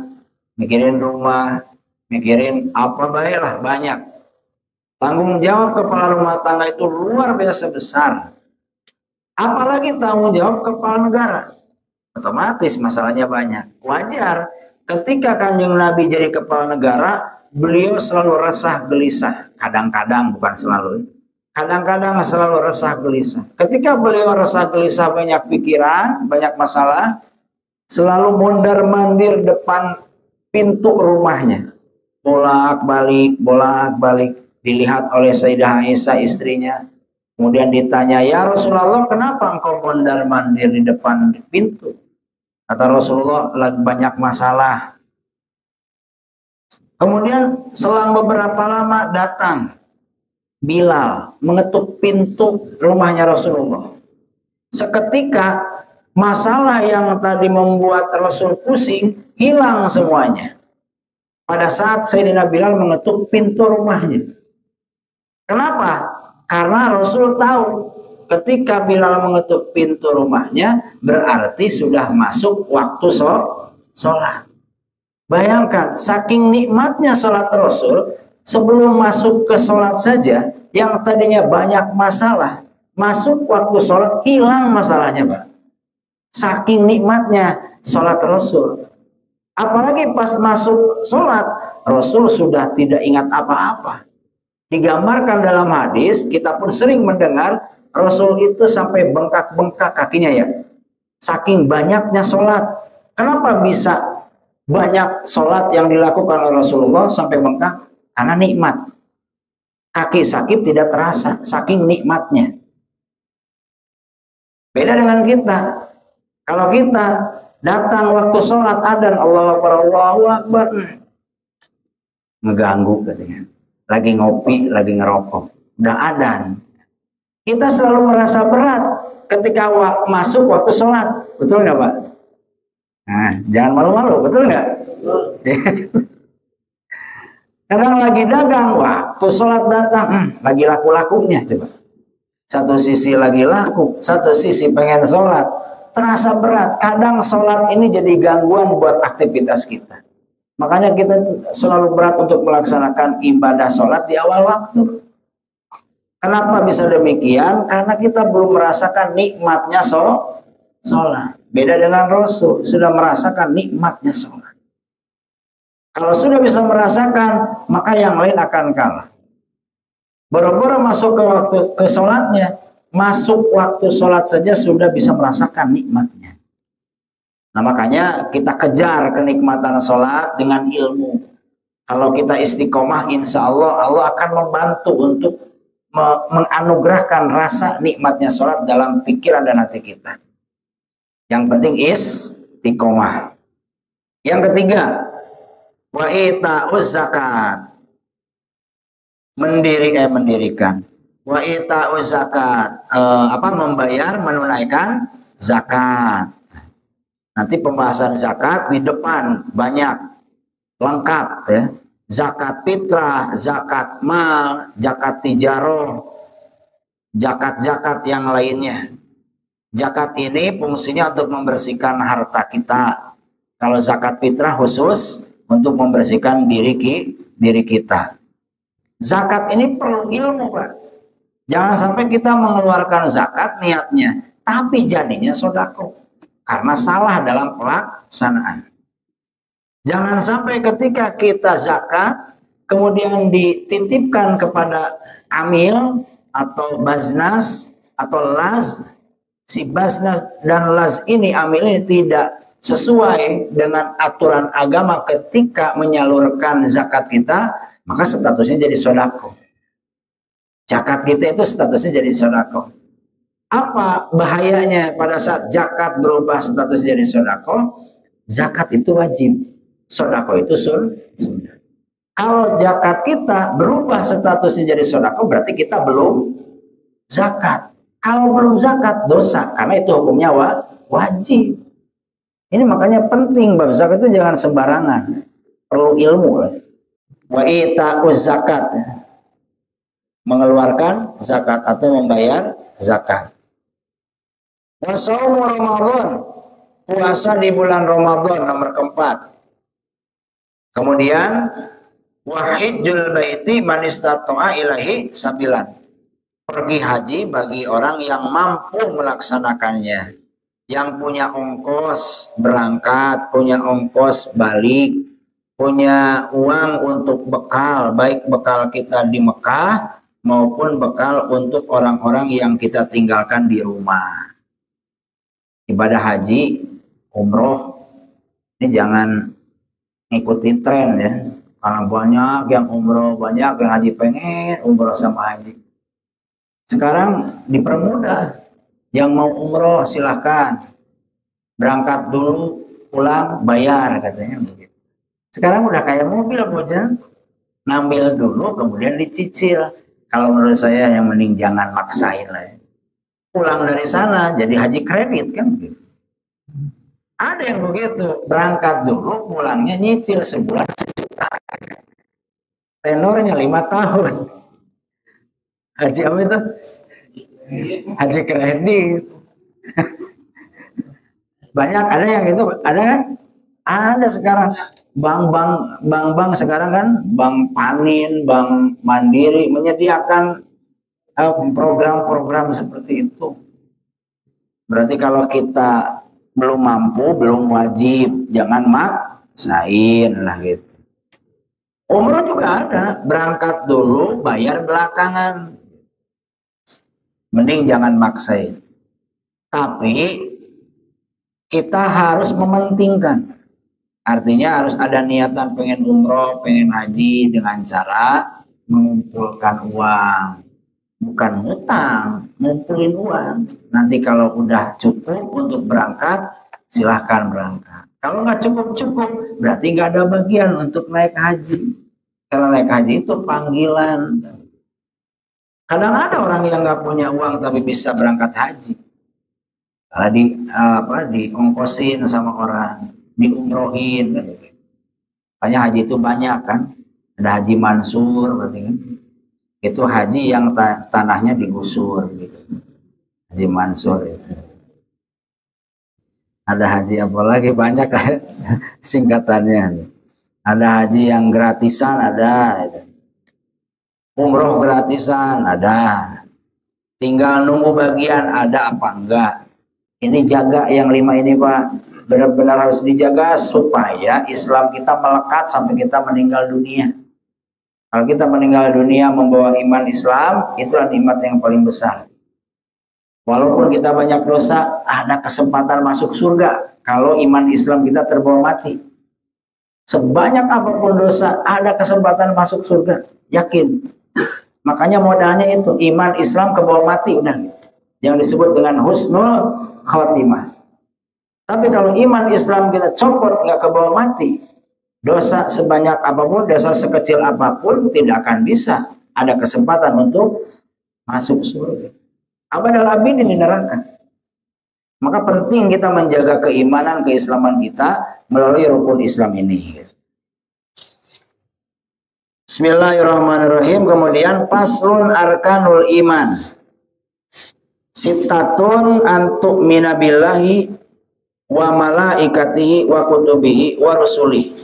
mikirin rumah, mikirin apa baiklah, banyak. Tanggung jawab kepala rumah tangga itu luar biasa besar. Apalagi tanggung jawab kepala negara. Otomatis masalahnya banyak. Wajar ketika Kanjeng Nabi jadi kepala negara, beliau selalu resah gelisah. Kadang-kadang, bukan selalu. Kadang-kadang selalu resah gelisah. Ketika beliau resah gelisah, banyak pikiran, banyak masalah, selalu mondar-mandir depan pintu rumahnya. Bolak-balik, bolak-balik. Dilihat oleh Sayyidah Aisyah istrinya. Kemudian ditanya, ya Rasulullah, kenapa engkau mondar-mandir di depan pintu? Kata Rasulullah, lagi banyak masalah. Kemudian selang beberapa lama datang Bilal mengetuk pintu rumahnya Rasulullah. Seketika masalah yang tadi membuat Rasul pusing hilang semuanya. Pada saat Sayyidina Bilal mengetuk pintu rumahnya. Kenapa? Karena Rasul tahu ketika Bilal mengetuk pintu rumahnya berarti sudah masuk waktu sholat. Bayangkan saking nikmatnya sholat Rasul, sebelum masuk ke sholat saja yang tadinya banyak masalah, masuk waktu sholat hilang masalahnya Pak. Saking nikmatnya sholat Rasul. Apalagi pas masuk sholat Rasul sudah tidak ingat apa-apa. Digambarkan dalam hadis, kita pun sering mendengar Rasul itu sampai bengkak-bengkak kakinya ya. Saking banyaknya sholat. Kenapa bisa banyak sholat yang dilakukan oleh Rasulullah sampai bengkak? Karena nikmat. Kaki sakit tidak terasa, saking nikmatnya. Beda dengan kita. Kalau kita datang waktu sholat adzan, Allahu Akbar, Allahu Akbar, ngeganggu katanya. Lagi ngopi, lagi ngerokok, udah adzan. Kita selalu merasa berat ketika masuk waktu sholat, betul nggak Pak? Nah, jangan malu-malu, betul nggak? Kadang lagi dagang, waktu sholat datang, lagi laku-lakunya coba. Satu sisi lagi laku, satu sisi pengen sholat. Terasa berat. Kadang sholat ini jadi gangguan buat aktivitas kita. Makanya kita selalu berat untuk melaksanakan ibadah sholat di awal waktu. Kenapa bisa demikian? Karena kita belum merasakan nikmatnya sholat. Beda dengan Rasul, sudah merasakan nikmatnya sholat. Kalau sudah bisa merasakan, maka yang lain akan kalah. Boro-boro masuk ke sholatnya, masuk waktu sholat saja sudah bisa merasakan nikmatnya. Nah makanya kita kejar kenikmatan sholat dengan ilmu. Kalau kita istiqomah, insya Allah Allah akan membantu untuk menganugerahkan rasa nikmatnya sholat dalam pikiran dan hati kita. Yang penting istiqomah. Yang ketiga, wa ita'uz zakat. Mendirikan. Wa ita'uz zakat. Membayar, menunaikan zakat. Nanti pembahasan zakat di depan banyak, lengkap ya. Zakat fitrah, zakat mal, zakat tijaroh, zakat-zakat yang lainnya. Zakat ini fungsinya untuk membersihkan harta kita. Kalau zakat fitrah khusus untuk membersihkan diri kita. Zakat ini perlu ilmu, Pak. Jangan sampai kita mengeluarkan zakat niatnya, tapi jadinya sodako. Karena salah dalam pelaksanaan. Jangan sampai ketika kita zakat, kemudian dititipkan kepada amil atau baznas atau las. Si baznas dan las ini, amil ini tidak sesuai dengan aturan agama ketika menyalurkan zakat kita, maka statusnya jadi sodako. Zakat kita itu statusnya jadi sodako. Apa bahayanya pada saat zakat berubah status jadi sodako? Zakat itu wajib, sodako itu sunnah. Kalau zakat kita berubah statusnya jadi sodako, berarti kita belum zakat. Kalau belum zakat, dosa, karena itu hukumnya wajib. Ini makanya penting, bab zakat itu jangan sembarangan, perlu ilmu. Wa ita'uz zakat, mengeluarkan zakat atau membayar zakat. Wasaumu Ramadan, puasa di bulan Ramadan nomor keempat. Kemudian wahijjul baiti man istata'a ilahi sabilan. Pergi haji bagi orang yang mampu melaksanakannya. Yang punya ongkos berangkat, punya ongkos balik, punya uang untuk bekal, baik bekal kita di Mekah maupun bekal untuk orang-orang yang kita tinggalkan di rumah. Ibadah haji, umroh, ini jangan ngikuti tren ya. Karena banyak yang umroh, banyak yang haji, pengen umroh sama haji. Sekarang dipermudah. Yang mau umroh silahkan. Berangkat dulu, pulang, bayar katanya begitu. Sekarang udah kayak mobil bocah. Ngambil dulu, kemudian dicicil. Kalau menurut saya yang mending jangan maksain lah ya. Pulang dari sana jadi haji kredit kan begitu. Ada yang begitu, berangkat dulu, pulangnya nyicil sebulan 1 juta. Tenornya 5 tahun. Haji apa itu? Haji kredit. Banyak ada yang itu, ada kan? Ada sekarang bank sekarang kan, Bank Panin, Bank Mandiri menyediakan program-program seperti itu. Berarti kalau kita belum mampu, belum wajib, jangan maksain lah gitu. Umroh juga ada, berangkat dulu, bayar belakangan. Mending jangan maksain. Tapi kita harus mementingkan. Artinya harus ada niatan pengen umroh, pengen haji dengan cara mengumpulkan uang. Bukan ngutang, ngumpulin uang. Nanti kalau udah cukup untuk berangkat, silahkan berangkat. Kalau nggak cukup, berarti nggak ada bagian untuk naik haji. Kalau naik haji itu panggilan. Kadang ada orang yang nggak punya uang tapi bisa berangkat haji. Kalau diongkosin sama orang, diumrohin. Makanya haji itu banyak kan. Ada Haji Mansur berarti kan. Itu haji yang tanahnya digusur gitu. Haji Mansur itu. Ada haji apa lagi banyak singkatannya. Ada haji yang gratisan ada. Umroh gratisan ada. Tinggal nunggu bagian ada apa enggak. Ini jaga yang 5 ini Pak. Benar-benar harus dijaga supaya Islam kita melekat sampai kita meninggal dunia. Kalau kita meninggal dunia membawa iman Islam, itulah nikmat yang paling besar. Walaupun kita banyak dosa, ada kesempatan masuk surga kalau iman Islam kita terbawa mati. Sebanyak apapun dosa, ada kesempatan masuk surga. Yakin. Makanya modalnya itu, iman Islam kebawa mati udah. Yang disebut dengan husnul khatimah. Tapi kalau iman Islam kita copot, nggak kebawa mati, dosa sebanyak apapun, dosa sekecil apapun tidak akan bisa ada kesempatan untuk masuk surga. Abadal abidin di neraka. Maka penting kita menjaga keimanan, keislaman kita melalui rukun Islam ini. Bismillahirrahmanirrahim. Kemudian paslun arkanul iman. Sittatun antuk minabillahi wa malaikatihi wa kutubihi wa rusulihi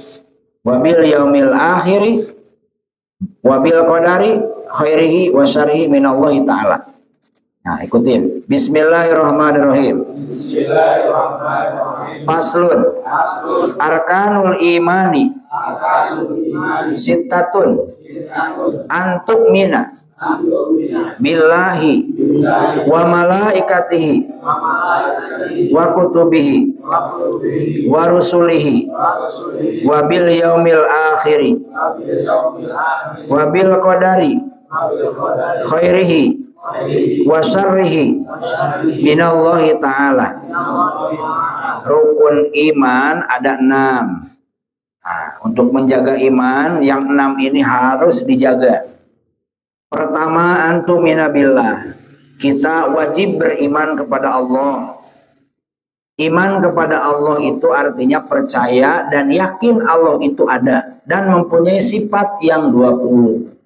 wa bil yaumil akhiri wa bil qadari khairihi wa syarrihi minallahi ta'ala. Nah, ikutin. Bismillahirrahmanirrahim. Paslun arkanul imani sittatun antuk mina billahi wa malaikatihi wa kutubihi wa rusulihi wa bil yaumil akhiri wa bil qadari khairihi wa syarrihi minallahi ta'ala. Rukun iman ada 6. Nah, untuk menjaga iman yang 6 ini harus dijaga. Pertama, antumina billah. Kita wajib beriman kepada Allah. Iman kepada Allah itu artinya percaya dan yakin Allah itu ada dan mempunyai sifat yang 20.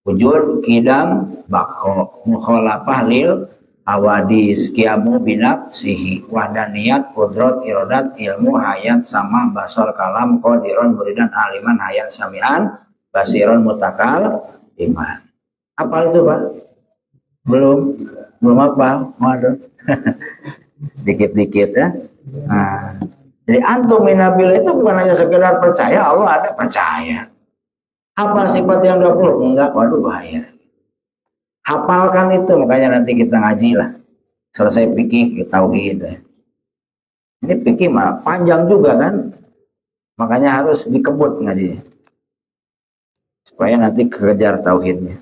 Wujud, kidam, bako, mukhalafah lil awadis, qiyamu binafsihi, wahdaniyat, qudrat, iradat, ilmu, hayat, sama, basar, kalam, qadiron, muridan, aliman, hayat, sami'an, basiron, mutakal, iman. Apa itu Pak? Belum apa? Waduh. Dikit-dikit ya. Nah, jadi antum minabil itu bukan hanya sekedar percaya Allah ada, percaya. Hafal sifat yang 20? Enggak, waduh bahaya. Hafalkan itu, makanya nanti kita ngaji lah. Selesai fikih, kita tauhid. Ini fikih mah panjang juga kan. Makanya harus dikebut ngaji. Supaya nanti kekejar tauhidnya.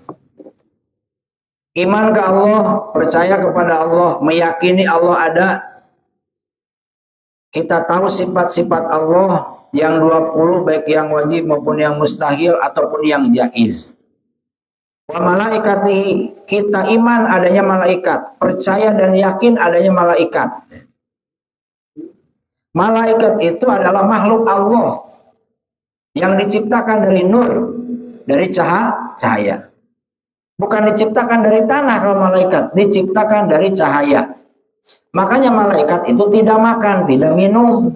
Iman ke Allah, percaya kepada Allah, meyakini Allah ada. Kita tahu sifat-sifat Allah yang 20, baik yang wajib maupun yang mustahil ataupun yang jaiz. Wa malaikatihi, kita iman adanya malaikat, percaya dan yakin adanya malaikat. Malaikat itu adalah makhluk Allah yang diciptakan dari nur, dari cahaya. Bukan diciptakan dari tanah kalau malaikat, diciptakan dari cahaya. Makanya malaikat itu tidak makan, tidak minum,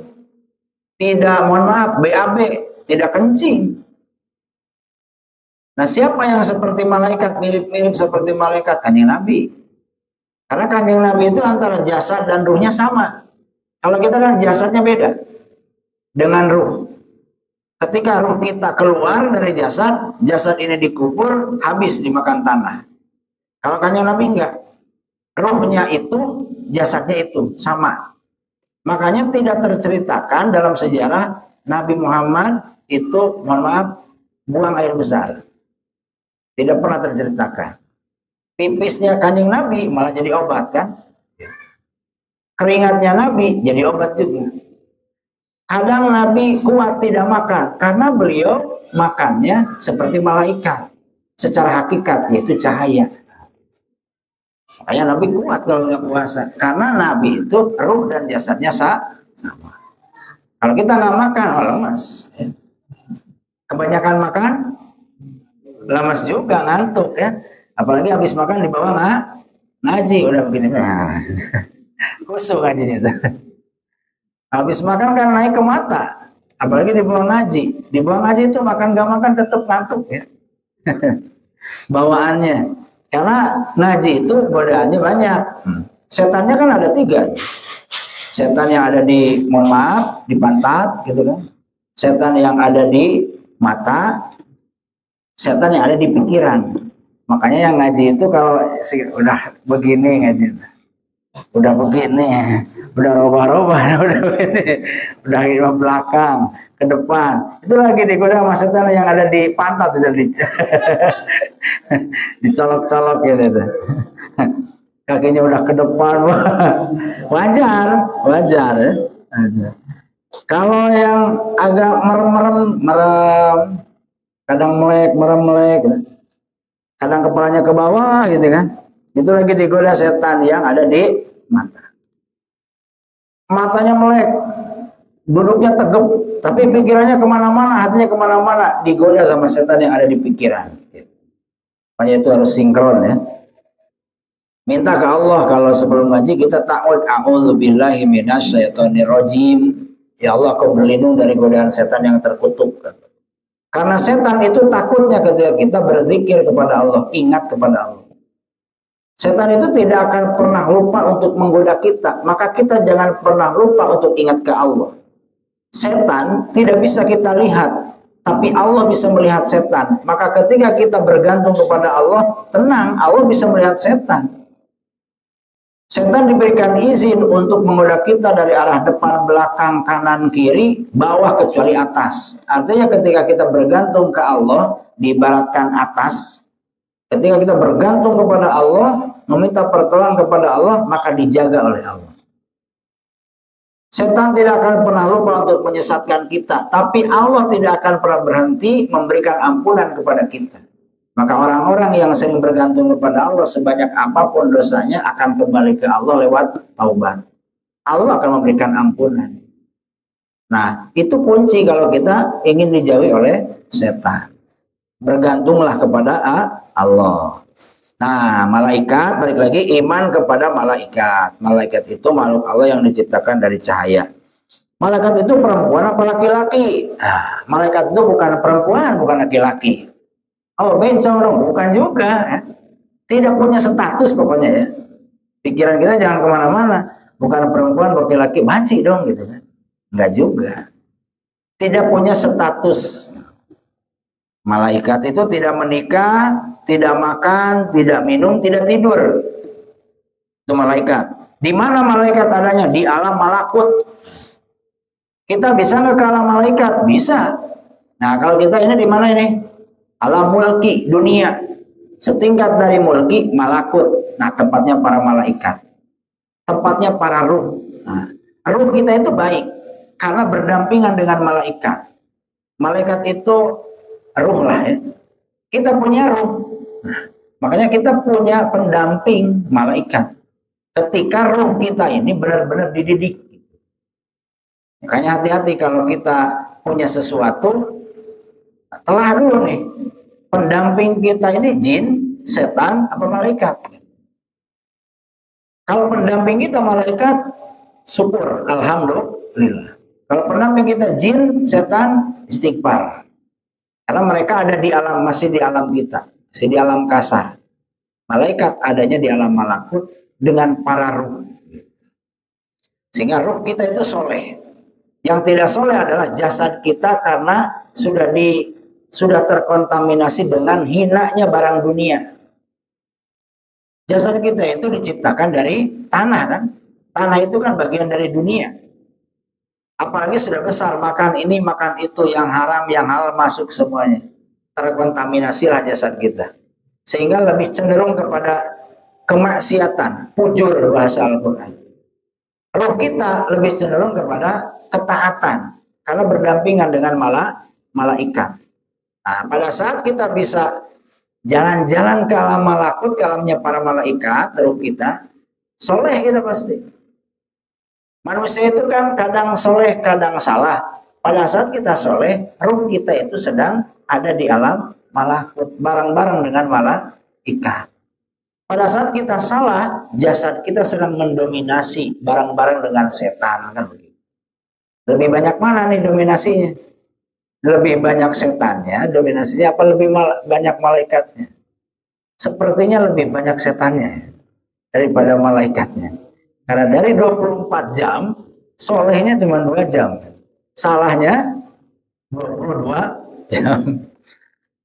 tidak, mohon maaf, BAB, tidak kencing. Nah, siapa yang seperti malaikat, mirip-mirip seperti malaikat? Kanjeng Nabi. Karena Kanjeng Nabi itu antara jasad dan ruhnya sama. Kalau kita kan jasadnya beda dengan ruh. Ketika ruh kita keluar dari jasad, jasad ini dikubur, habis dimakan tanah. Kalau Kanjeng Nabi enggak. Ruhnya itu, jasadnya itu, sama. Makanya tidak terceritakan dalam sejarah Nabi Muhammad itu, mohon maaf, buang air besar. Tidak pernah terceritakan. Pipisnya Kanjeng Nabi malah jadi obat kan. Keringatnya Nabi jadi obat juga. Kadang Nabi kuat tidak makan karena beliau makannya seperti malaikat. Secara hakikat yaitu cahaya. Makanya Nabi kuat kalau nggak puasa. Karena Nabi itu ruh dan jasadnya sama. Kalau kita nggak makan, lemas. Kebanyakan makan, lemas juga, ngantuk ya. Apalagi habis makan di bawah ngaji udah begini. Nah, khusyuk ngajinya tuh. Habis makan kan naik ke mata. Apalagi di bawah ngaji. Di bawah ngaji itu makan gak makan tetap ngantuk ya. Bawaannya. Karena ngaji itu godaannya banyak. Setannya kan ada 3. Setan yang ada di, mohon maaf, di pantat gitu kan. Setan yang ada di mata, setan yang ada di pikiran. Makanya yang ngaji itu kalau udah begini ngaji, udah begini, udah robah-robah, udah begini, udah ke belakang, ke depan, itu lagi digoda sama setan yang ada di pantat itu dicolok-colok gitu. Kakinya udah ke depan, wajar ya. Kalau yang agak merem, kadang merem, gitu. Kadang kepalanya ke bawah gitu kan, itu lagi digoda setan yang ada di mata. Matanya melek, duduknya tegap, tapi pikirannya kemana-mana, hatinya kemana-mana, digoda sama setan yang ada di pikiran. Makanya itu harus sinkron ya. Minta ke Allah kalau sebelum ngaji kita ta'awud, a'udzubillahi minasyaitonirrajim. Ya Allah, Kau berlindung dari godaan setan yang terkutuk. Karena setan itu takutnya ketika kita berzikir kepada Allah, ingat kepada Allah. Setan itu tidak akan pernah lupa untuk menggoda kita, maka kita jangan pernah lupa untuk ingat ke Allah. Setan tidak bisa kita lihat, tapi Allah bisa melihat setan. Maka ketika kita bergantung kepada Allah, tenang, Allah bisa melihat setan. Setan diberikan izin untuk menggoda kita dari arah depan, belakang, kanan, kiri, bawah kecuali atas. Artinya ketika kita bergantung ke Allah, diibaratkan atas. Ketika kita bergantung kepada Allah, meminta pertolongan kepada Allah, maka dijaga oleh Allah. Setan tidak akan pernah lupa untuk menyesatkan kita, tapi Allah tidak akan pernah berhenti memberikan ampunan kepada kita. Maka orang-orang yang sering bergantung kepada Allah, sebanyak apapun dosanya akan kembali ke Allah lewat taubat. Allah akan memberikan ampunan. Nah, itu kunci kalau kita ingin dijauhi oleh setan. Bergantunglah kepada Allah. Nah, malaikat, balik lagi, iman kepada malaikat. Malaikat itu makhluk Allah yang diciptakan dari cahaya. Malaikat itu perempuan apa laki-laki? Nah, malaikat itu bukan perempuan, bukan laki-laki. Oh, bencong dong, bukan juga ya. Tidak punya status pokoknya ya. Pikiran kita jangan kemana-mana. Bukan perempuan, laki-laki, banci dong gitu kan. Enggak juga. Tidak punya status. Malaikat itu tidak menikah, tidak makan, tidak minum, tidak tidur. Itu malaikat. Di mana malaikat adanya? Di alam malakut. Kita bisa nggak ke alam malaikat? Bisa. Nah, kalau kita ini di mana ini? Alam mulki, dunia. Setingkat dari mulki, malakut. Nah, tempatnya para malaikat. Tempatnya para ruh. Nah, ruh kita itu baik karena berdampingan dengan malaikat. Malaikat itu ruh lah ya. Kita punya ruh. Nah, makanya kita punya pendamping malaikat. Ketika ruh kita ini benar-benar dididik. Makanya hati-hati kalau kita punya sesuatu, telah dulu nih, pendamping kita ini jin, setan, apa malaikat. Kalau pendamping kita malaikat, syukur, alhamdulillah. Kalau pendamping kita jin, setan, istighfar. Karena mereka ada di alam, masih di alam kita, masih di alam kasar. Malaikat adanya di alam malakut dengan para ruh. Sehingga ruh kita itu soleh. Yang tidak soleh adalah jasad kita karena sudah terkontaminasi dengan hinanya barang dunia. Jasad kita itu diciptakan dari tanah kan. Tanah itu kan bagian dari dunia. Apalagi sudah besar, makan ini, makan itu, yang haram, yang halal masuk semuanya. Terkontaminasilah jasad kita. Sehingga lebih cenderung kepada kemaksiatan, fujur bahasa Al-Quran. Roh kita lebih cenderung kepada ketaatan karena berdampingan dengan malaikat. Nah, pada saat kita bisa jalan-jalan ke alam malakut, ke alamnya para malaikat, roh kita soleh kita pasti. Manusia itu kan kadang soleh, kadang salah. Pada saat kita soleh, roh kita itu sedang ada di alam malakut, bareng-bareng dengan malaikat. Pada saat kita salah, jasad kita sedang mendominasi bareng-bareng dengan setan, kan begitu. Lebih banyak mana nih dominasinya? Lebih banyak setannya, dominasinya, apa lebih banyak malaikatnya? Sepertinya lebih banyak setannya daripada malaikatnya. Karena dari 24 jam, solehnya cuma 2 jam. Salahnya 22 jam.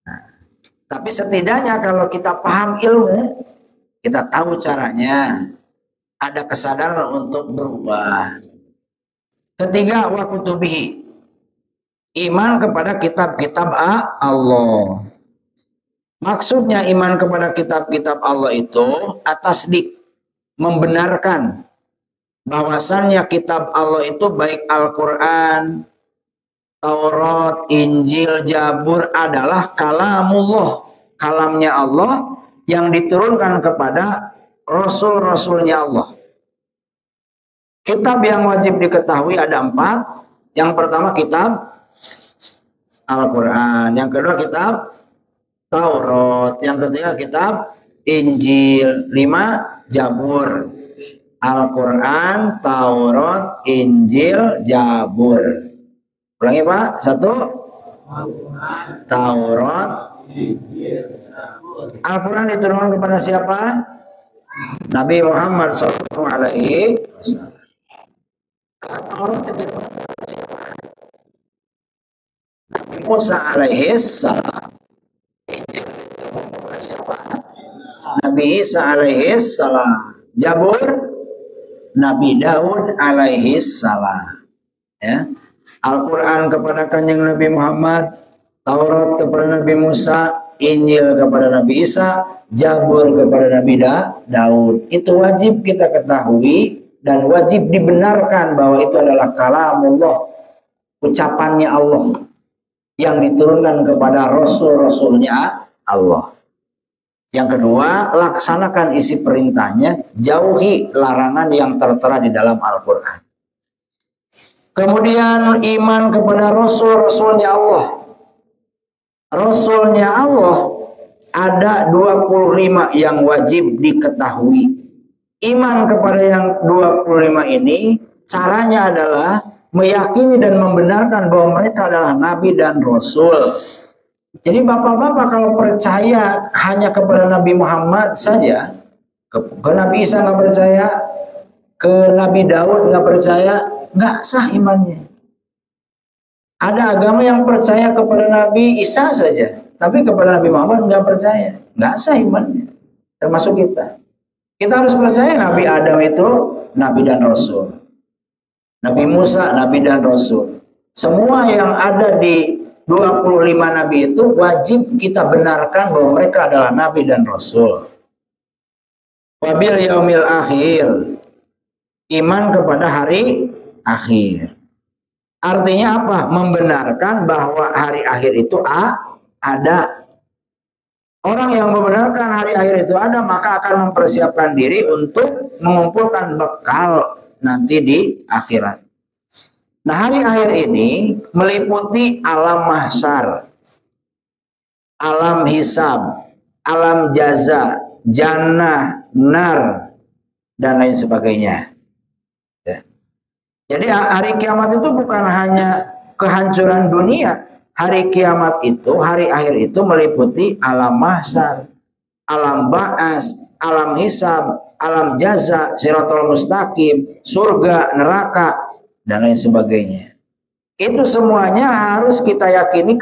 Nah, tapi setidaknya kalau kita paham ilmu, kita tahu caranya, ada kesadaran untuk berubah. Ketiga, wa kutubihi, iman kepada kitab-kitab Allah. Maksudnya iman kepada kitab-kitab Allah itu atasdik, membenarkan bahwasannya kitab Allah itu baik Al-Quran, Taurat, Injil, Zabur adalah kalamullah, kalamnya Allah yang diturunkan kepada Rasul-Rasulnya Allah. Kitab yang wajib diketahui ada 4. Yang pertama kitab Al-Quran, yang kedua kitab Taurat, yang ketiga kitab Injil, 5 Zabur. Al-Quran, Taurat, Injil, Zabur. Ulangi Pak, 1 Taurat, Al-Quran diturunkan kepada siapa? Nabi Muhammad SAW. Taurat diturunkan kepada siapa? Nabi Musa alaihissalam. Injil diturunkan kepada siapa? Nabi Isa alaihissalam. Zabur Nabi Daud alaihissalam. Ya. Al-Quran kepada Kanjeng Nabi Muhammad, Taurat kepada Nabi Musa, Injil kepada Nabi Isa, Zabur kepada Nabi Daud. Itu wajib kita ketahui dan wajib dibenarkan bahwa itu adalah kalamullah, ucapannya Allah yang diturunkan kepada Rasul-Rasulnya Allah. Yang kedua, laksanakan isi perintahnya, jauhi larangan yang tertera di dalam Al-Quran. Kemudian iman kepada Rasul-Rasulnya Allah. Rasulnya Allah ada 25 yang wajib diketahui. Iman kepada yang 25 ini caranya adalah meyakini dan membenarkan bahwa mereka adalah Nabi dan Rasul. Jadi bapak-bapak kalau percaya hanya kepada Nabi Muhammad saja, ke Nabi Isa nggak percaya, ke Nabi Daud nggak percaya, nggak sah imannya. Ada agama yang percaya kepada Nabi Isa saja, tapi kepada Nabi Muhammad nggak percaya, nggak sah imannya. Termasuk kita. Kita harus percaya Nabi Adam itu Nabi dan Rasul. Nabi Musa Nabi dan Rasul. Semua yang ada di 25 Nabi itu wajib kita benarkan bahwa mereka adalah Nabi dan Rasul. Wabil yaumil akhir, iman kepada hari akhir. Artinya apa? Membenarkan bahwa hari akhir itu ada. Orang yang membenarkan hari akhir itu ada, maka akan mempersiapkan diri untuk mengumpulkan bekal nanti di akhirat. Nah, hari akhir ini meliputi alam mahsyar, alam hisab, alam jaza, jannah, nar, dan lain sebagainya. Ya. Jadi hari kiamat itu bukan hanya kehancuran dunia. Hari kiamat itu, hari akhir itu meliputi alam mahsyar, alam ba'as, alam hisab, alam jaza, siratal mustaqim, surga, neraka, dan lain sebagainya. Itu semuanya harus kita yakini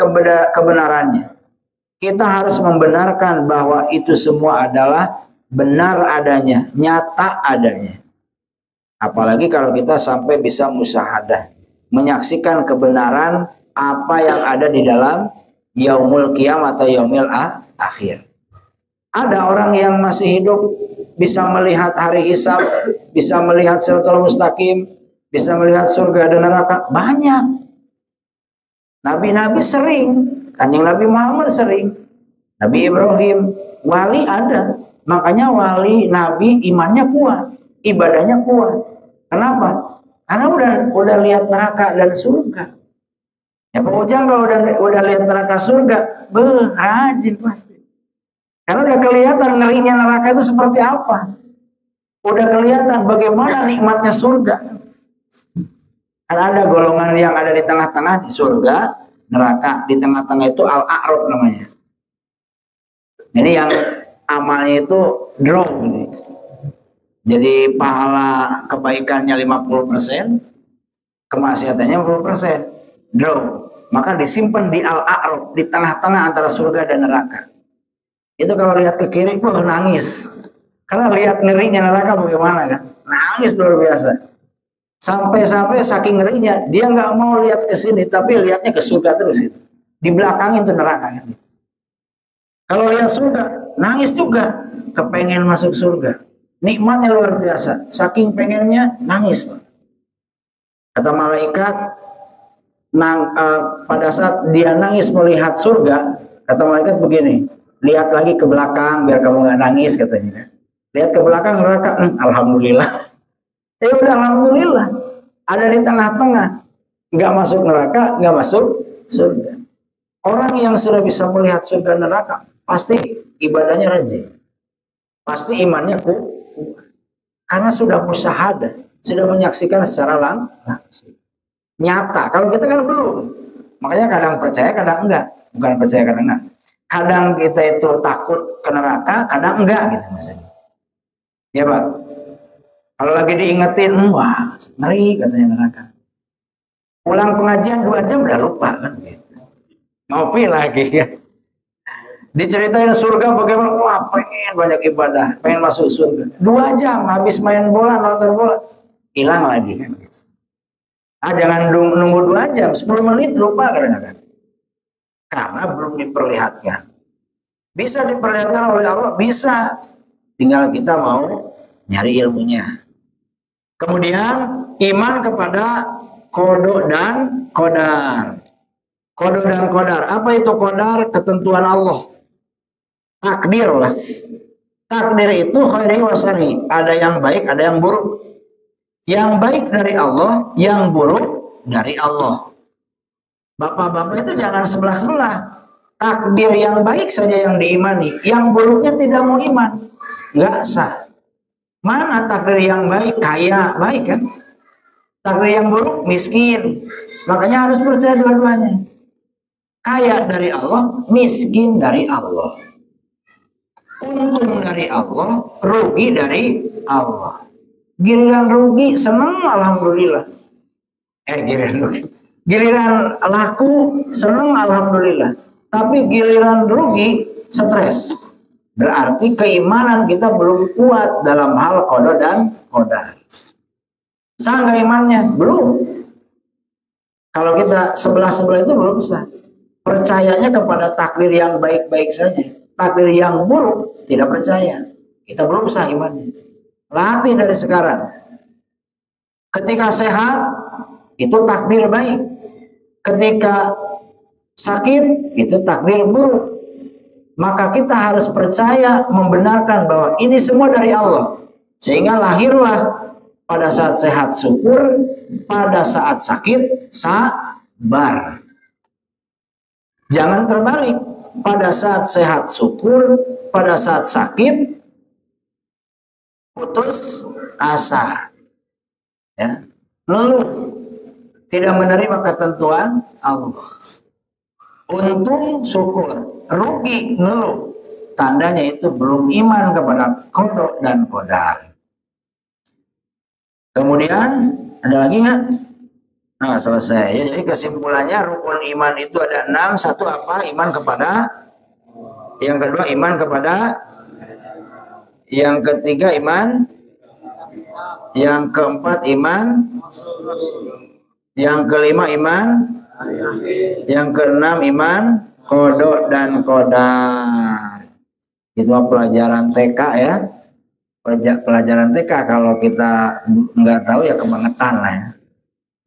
kebenarannya. Kita harus membenarkan bahwa itu semua adalah benar adanya, nyata adanya. Apalagi kalau kita sampai bisa musyahadah, menyaksikan kebenaran apa yang ada di dalam yaumul qiyam atau yaumil akhir. Ada orang yang masih hidup bisa melihat hari hisab, bisa melihat siratal mustaqim, bisa melihat surga dan neraka. Banyak. Nabi-nabi sering, Kanjeng Nabi Muhammad sering, Nabi Ibrahim, wali ada. Makanya wali Nabi imannya kuat, ibadahnya kuat. Kenapa? Karena udah lihat neraka dan surga. Ya Pak Ujang kalau udah lihat neraka surga, rajin pasti. Karena udah kelihatan ngerinya neraka itu seperti apa. Udah kelihatan bagaimana nikmatnya surga. Karena ada golongan yang ada di tengah-tengah di surga, neraka. Di tengah-tengah itu al-a'rab namanya. Ini yang amalnya itu draw. Jadi pahala kebaikannya 50%, kemaksiatannya 50%. Draw. Maka disimpan di al-a'rab, di tengah-tengah antara surga dan neraka. Itu kalau lihat ke kiri, nangis. Karena lihat ngerinya neraka bagaimana kan? Nangis luar biasa. Sampai-sampai saking ngerinya, dia nggak mau lihat ke sini, tapi lihatnya ke surga terus. Di belakangnya itu neraka. Kan? Kalau lihat surga, nangis juga. Kepengen masuk surga. Nikmatnya luar biasa. Saking pengennya, nangis. Kata malaikat, pada saat dia nangis melihat surga, kata malaikat begini, lihat lagi ke belakang biar kamu nggak nangis katanya. Lihat ke belakang neraka, alhamdulillah. Ya udah alhamdulillah, ada di tengah-tengah, nggak masuk neraka, nggak masuk surga. Orang yang sudah bisa melihat surga neraka pasti ibadahnya rajin, pasti imannya kuat, karena sudah musyahadah, sudah menyaksikan secara langsung. Nyata. Kalau kita kan belum. Makanya kadang percaya, kadang enggak. Bukan percaya, kadang enggak. Kadang kita itu takut ke neraka, kadang enggak gitu misalnya. Ya Pak. Kalau lagi diingetin, wah ngeri katanya neraka. Pulang pengajian 2 jam udah lupa kan gitu. Ngopi lagi kan. Diceritain surga bagaimana, wah pengen banyak ibadah, pengen masuk surga. 2 jam habis main bola, nonton bola, hilang lagi kan. Jangan nunggu 2 jam, 10 menit lupa kadang-kadang. Karena belum diperlihatkan. Bisa diperlihatkan oleh Allah, bisa. Tinggal kita mau nyari ilmunya. Kemudian iman kepada qada dan qadar. Qada dan qadar. Apa itu qadar? Ketentuan Allah. Takdir lah. Takdir itu khairi wa syarri. Ada yang baik, ada yang buruk. Yang baik dari Allah, yang buruk dari Allah. Bapak-bapak itu jangan sebelah-sebelah. Takdir yang baik saja yang diimani, yang buruknya tidak mau iman, nggak sah. Mana takdir yang baik? Kaya, baik kan? Takdir yang buruk, miskin. Makanya harus percaya dua-duanya. Kaya dari Allah, miskin dari Allah. Untung dari Allah, rugi dari Allah. Giliran rugi senang alhamdulillah. Giliran laku senang alhamdulillah. Tapi giliran rugi stres. Berarti keimanan kita belum kuat dalam hal qada dan qadar. Sah nggak imannya? Belum. Kalau kita sebelah-sebelah itu belum sah. Percayanya kepada takdir yang baik-baik saja. Takdir yang buruk tidak percaya. Kita belum sah imannya. Latih dari sekarang. Ketika sehat, itu takdir baik. Ketika sakit, itu takdir buruk. Maka kita harus percaya, membenarkan bahwa ini semua dari Allah. Sehingga lahirlah pada saat sehat syukur, pada saat sakit sabar. Jangan terbalik. Pada saat sehat syukur, pada saat sakit putus asa, ya, ngeluh, tidak menerima ketentuan Allah. Untung syukur, rugi ngeluh, tandanya itu belum iman kepada qada dan qadar. Kemudian ada lagi nggak? Nah selesai. Ya, jadi kesimpulannya rukun iman itu ada 6. Satu apa? Iman kepada. Yang kedua iman kepada. Yang ketiga iman. Yang keempat iman. Yang kelima iman. Yang keenam iman qada dan qadar. Itu pelajaran TK ya. Pelajaran TK kalau kita nggak tahu ya kebangetan lah ya.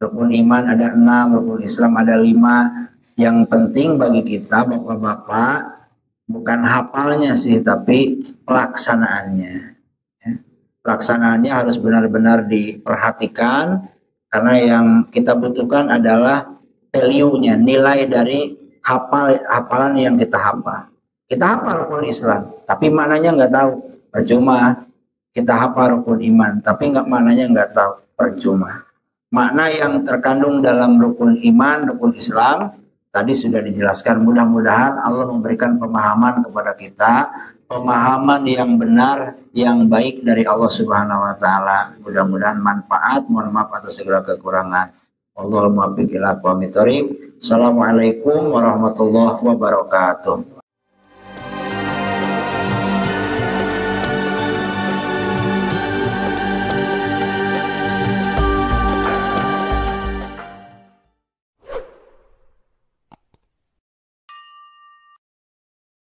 Rukun iman ada 6, rukun Islam ada 5. Yang penting bagi kita bapak-bapak bukan hafalnya sih, tapi pelaksanaannya. Pelaksanaannya harus benar-benar diperhatikan, karena yang kita butuhkan adalah value-nya, nilai dari hafalan yang kita hafal. Kita hafal rukun Islam, tapi maknanya nggak tahu, percuma. Kita hafal rukun iman, tapi maknanya nggak tahu, percuma. Makna yang terkandung dalam rukun iman, rukun Islam tadi sudah dijelaskan. Mudah-mudahan Allah memberikan pemahaman kepada kita, pemahaman yang benar, yang baik dari Allah Subhanahu wa taala. Mudah-mudahan manfaat. Mohon maaf atas segala kekurangan. Allahumma biqil aqwami thoriq. Assalamualaikum warahmatullahi wabarakatuh.